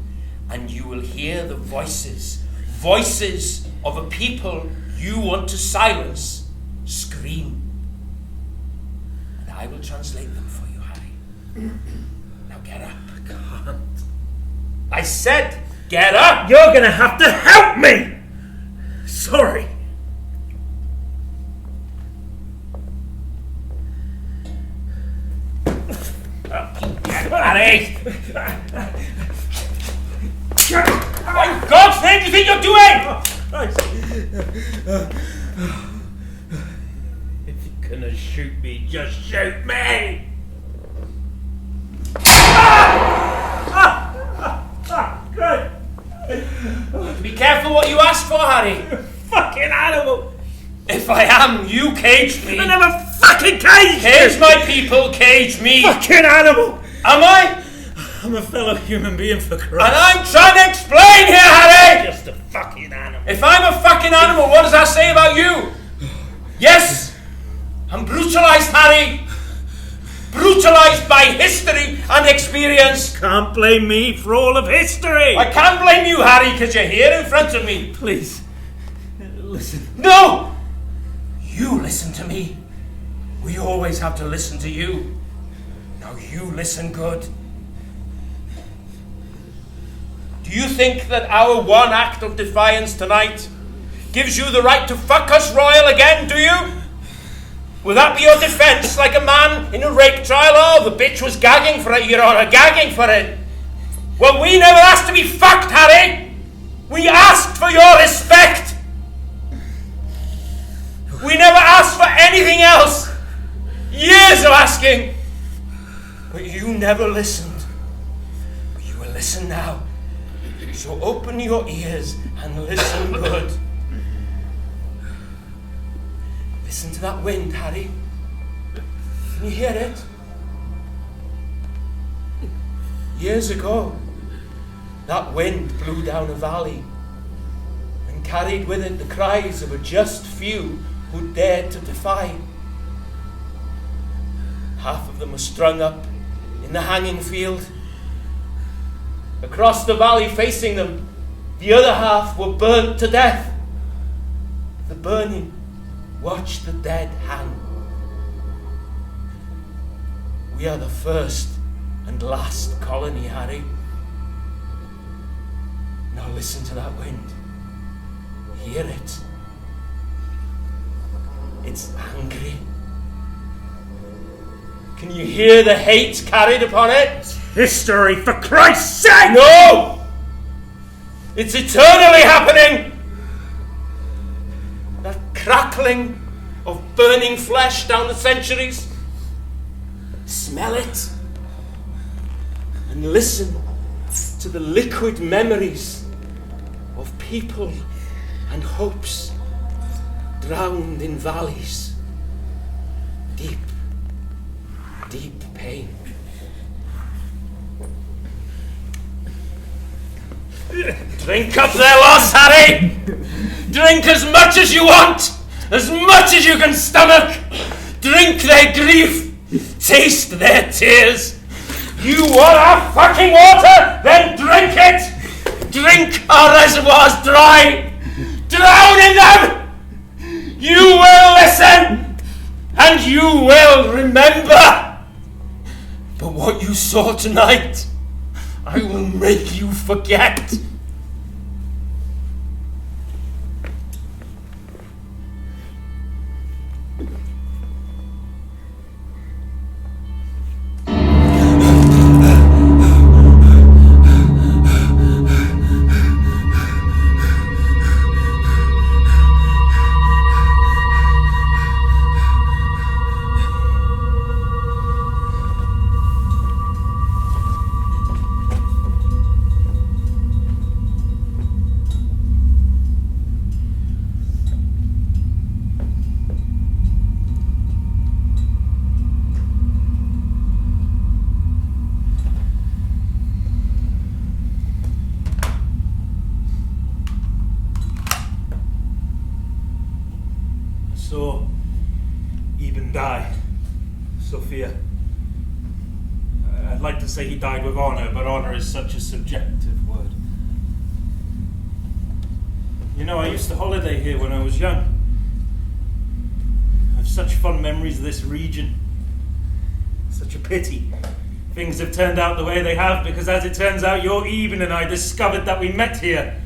And you will hear the voices. Voices of a people you want to silence scream. And I will translate them for you, Harry. Now get up. I can't. I said, get up! You're gonna have to help me! Sorry. Harry! What in God's name do you think you're doing? If you're gonna shoot me, just shoot me! Good! Be careful what you ask for, Harry. Fucking animal! If I am, you caged me. I never fucking caged Cage my people, cage me. Fucking animal! Am I? I'm a fellow human being, for And Christ. I'm trying to explain here, Harry! Just a fucking animal. If I'm a fucking animal, what does that say about you? Yes, I'm brutalized, Harry. Brutalized by history and experience. Can't blame me for all of history! I can't blame you, Harry, because you're here in front of me. Please, listen. No! You listen to me. We always have to listen to you. Now you listen good. Do you think that our one act of defiance tonight gives you the right to fuck us royal again, do you? Will that be your defence, like a man in a rape trial? Oh, the bitch was gagging for it, Your Honour, gagging for it. Well, we never asked to be fucked, Harry. We asked for your respect. We never asked for anything else. Years of asking. But you never listened. But you will listen now. So open your ears and listen good. Listen to that wind, Harry. Can you hear it? Years ago, that wind blew down a valley and carried with it the cries of a just few who dared to defy. Half of them were strung up in the hanging field. Across the valley facing them, the other half were burnt to death. The burning watched the dead hang. We are the first and last colony, Harry. Now listen to that wind. Hear it. It's angry. Can you hear the hate carried upon it? History, for Christ's sake! No! It's eternally happening! That crackling of burning flesh down the centuries. Smell it. And listen to the liquid memories of people and hopes drowned in valleys. Deep, deep pain. Drink up their loss, Harry! Drink as much as you want! As much as you can stomach! Drink their grief! Taste their tears! You want our fucking water? Then drink it! Drink our reservoirs dry! Drown in them! You will listen! And you will remember! But what you saw tonight, I will make you forget. Saw Eben die. Sophia. I'd like to say he died with honour, but honour is such a subjective word. You know, I used to holiday here when I was young. I have such fond memories of this region. Such a pity things have turned out the way they have, because as it turns out, your Eben and I discovered that we met here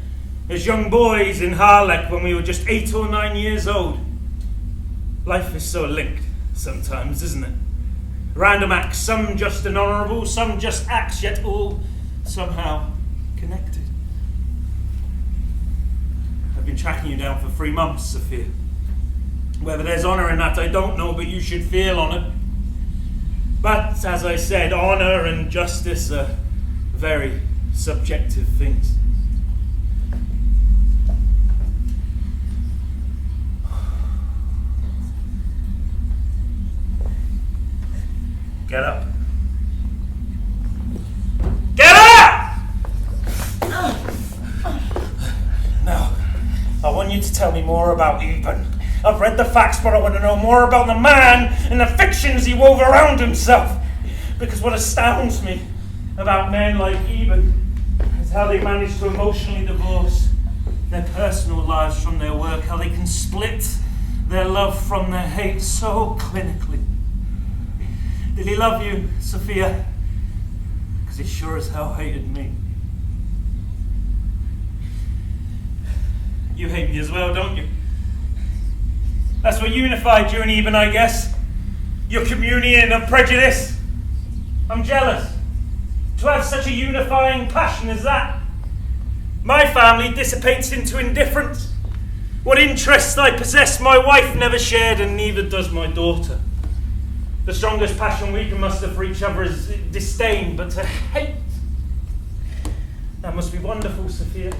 as young boys in Harlech when we were just 8 or 9 years old. Life is so linked sometimes, isn't it? Random acts, some just and honourable, some just acts, yet all somehow connected. I've been tracking you down for 3 months, Sophia. Whether there's honour in that, I don't know, but you should feel honoured. But, as I said, honour and justice are very subjective things. Get up. Get up! Now, I want you to tell me more about Eben. I've read the facts, but I want to know more about the man and the fictions he wove around himself. Because what astounds me about men like Eben is how they manage to emotionally divorce their personal lives from their work, how they can split their love from their hate so clinically. Did he love you, Sophia? Because he sure as hell hated me. You hate me as well, don't you? That's what unified you and Eben, I guess. Your communion of prejudice. I'm jealous. To have such a unifying passion as that. My family dissipates into indifference. What interests I possess, my wife never shared, and neither does my daughter. The strongest passion we can muster for each other is disdain, but to hate, that must be wonderful, Sophia.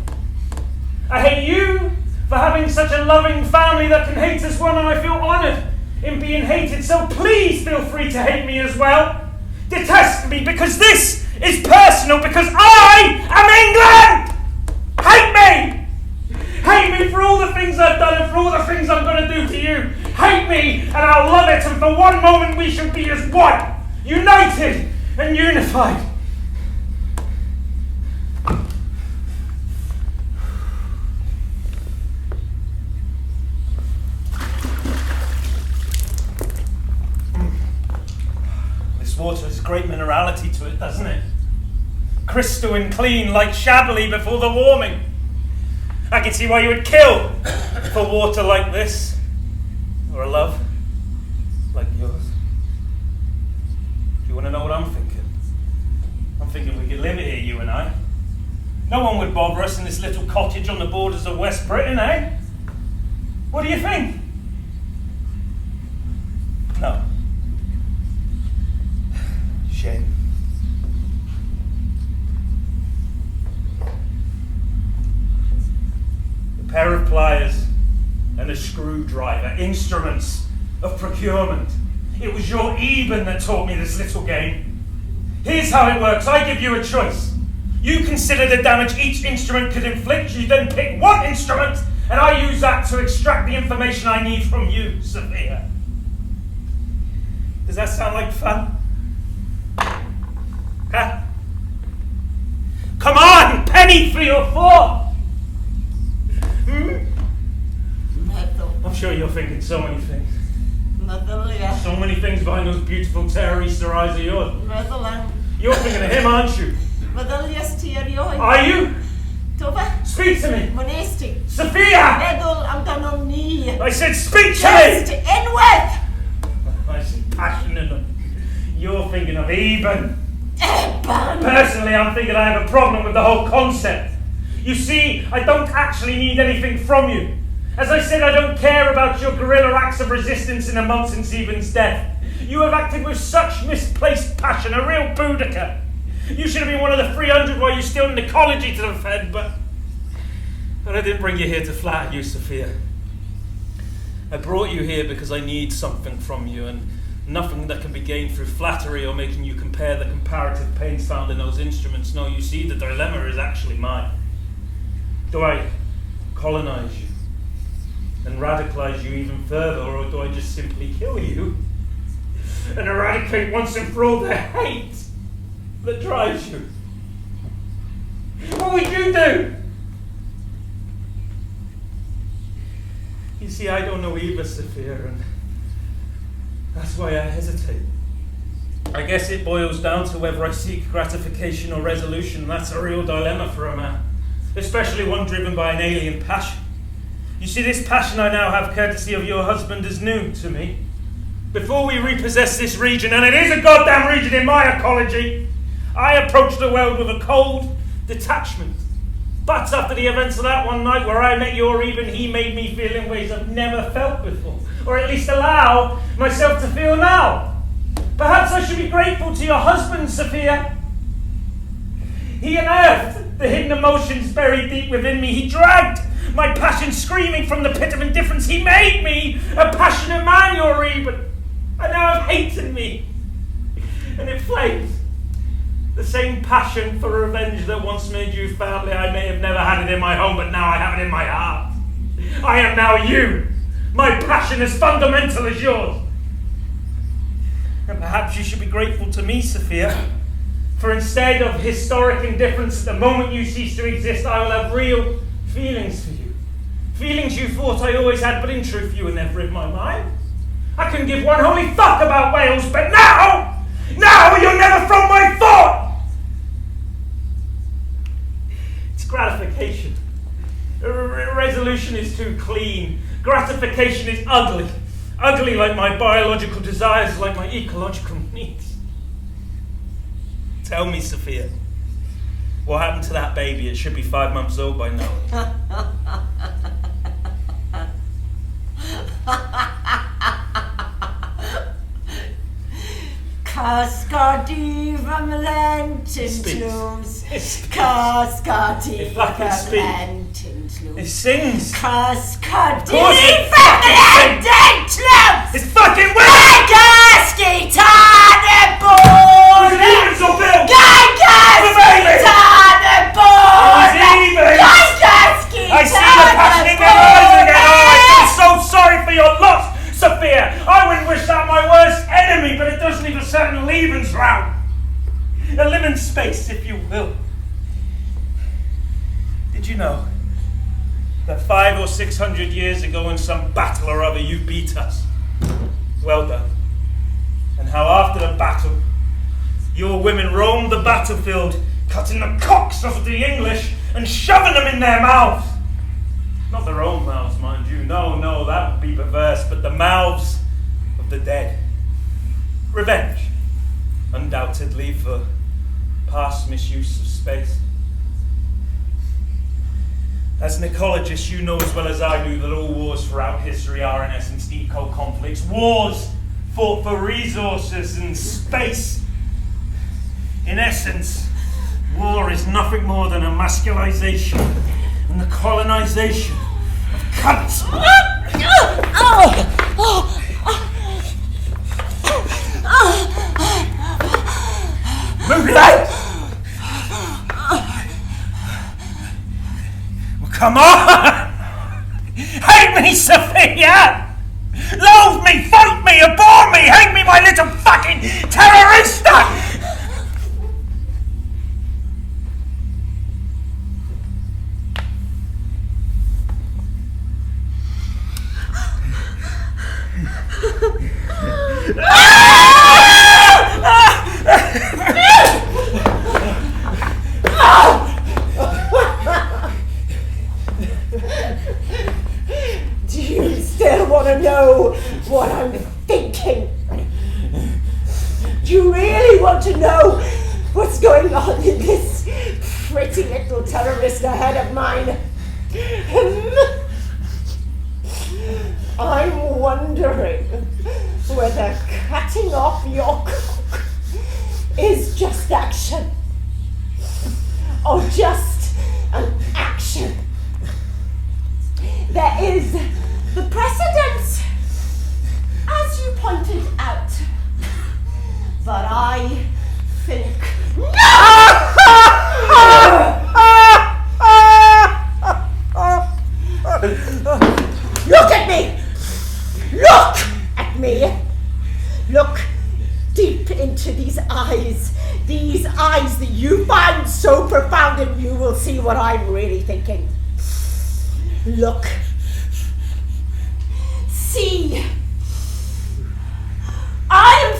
I hate you for having such a loving family that can hate as one, and I feel honoured in being hated, so please feel free to hate me as well. Detest me, because this is personal, because I am England! Hate me! Hate me for all the things I've done and for all the things I'm going to do to you. Hate me, and I'll love it, and for one moment we shall be as one, united and unified. This water has great minerality to it, doesn't it? Crystal and clean, like Chablis before the warming. I can see why you would kill for water like this. Or a love like yours. Do you want to know what I'm thinking? I'm thinking we could live here, you and I. No one would bother us in this little cottage on the borders of West Britain, eh? What do you think? No. Shame. A pair of pliers and a screwdriver, instruments of procurement. It was your Eben that taught me this little game. Here's how it works. I give you a choice. You consider the damage each instrument could inflict. You then pick one instrument, and I use that to extract the information I need from you, Sophia. Does that sound like fun? Huh? Come on, penny 3 or 4! I'm sure you're thinking so many things. So many things behind those beautiful terrorista eyes of yours. You're thinking of him, aren't you? Are you? Speak to me. Sophia! I said speak to me! I see passion in them. You're thinking of Eben. Personally, I'm thinking I have a problem with the whole concept. You see, I don't actually need anything from you. As I said, I don't care about your guerrilla acts of resistance in the month since Eben's death. You have acted with such misplaced passion, a real Boudica. You should have been one of the 300 while you're still in ecology to defend, but I didn't bring you here to flatter you, Sophia. I brought you here because I need something from you, and nothing that can be gained through flattery or making you compare the comparative pains found in those instruments. No, you see, the dilemma is actually mine. Do I colonize you and radicalize you even further, or do I just simply kill you and eradicate once and for all the hate that drives you? What would you do? You see, I don't know either, Sophia, and that's why I hesitate. I guess it boils down to whether I seek gratification or resolution. That's a real dilemma for a man, especially one driven by an alien passion. You see, this passion I now have courtesy of your husband is new to me. before we repossess this region, and it is a goddamn region in my ecology, I approached the world with a cold detachment. But after the events of that one night where I met your Eben, he made me feel in ways I've never felt before, or at least allow myself to feel now. Perhaps I should be grateful to your husband, Sophia. He unearthed the hidden emotions buried deep within me. He dragged my passion screaming from the pit of indifference. He made me a passionate man, your Eben. And now have hated me. And it flames. The same passion for revenge that once made you family. I may have never had it in my home, but now I have it in my heart. I am now you. My passion is fundamental as yours. And perhaps you should be grateful to me, Sophia, for instead of historic indifference, the moment you cease to exist, I will have real feelings for you. Feelings you thought I always had, but in truth you were never in my mind. I couldn't give one holy fuck about Wales, but now you're never from my thought! It's gratification. Resolution is too clean. Gratification is ugly. Ugly like my biological desires, like my ecological needs. Tell me, Sophia, what happened to that baby? It should be 5 months old by now. Cascadiva Melentins. Cascadiva Melentins. It sings. Cascadiva Melentins. It's fucking weird! Gagasgitane born. Was it even so big? Gagasgitane born. I see the passion in your eyes again. Oh, I feel so sorry for your loss, Sophia. I wouldn't wish that my worst enemy, but it does leave a certain Lebensraum. A living space, if you will. Did you know that 500 or 600 years ago in some battle or other you beat us? Well done. And how after the battle, your women roamed the battlefield, cutting the cocks off the English and shoving them in their mouths. Not their own mouths, mind you. No, that would be perverse, but the mouths of the dead. Revenge, undoubtedly, for past misuse of space. As an ecologist, you know as well as I do that all wars throughout history are in essence eco conflicts. Wars fought for resources and space. In essence, war is nothing more than a masculization and the colonization of cunts. Move it out! Well, come on! Hate me, Sophia! Loathe me, fight me, abhor me, hate me, my little fucking terrorista! Do you still want to know what I'm thinking? Do you really want to know what's going on in this pretty little terrorist ahead of mine? I'm wondering whether cutting off your cock is just action, or just an action. There is the precedent, as you pointed out, but I think... Look at me! Look at me! Look deep into these eyes that you find so profound, and you will see what I'm really thinking. Look. See. I am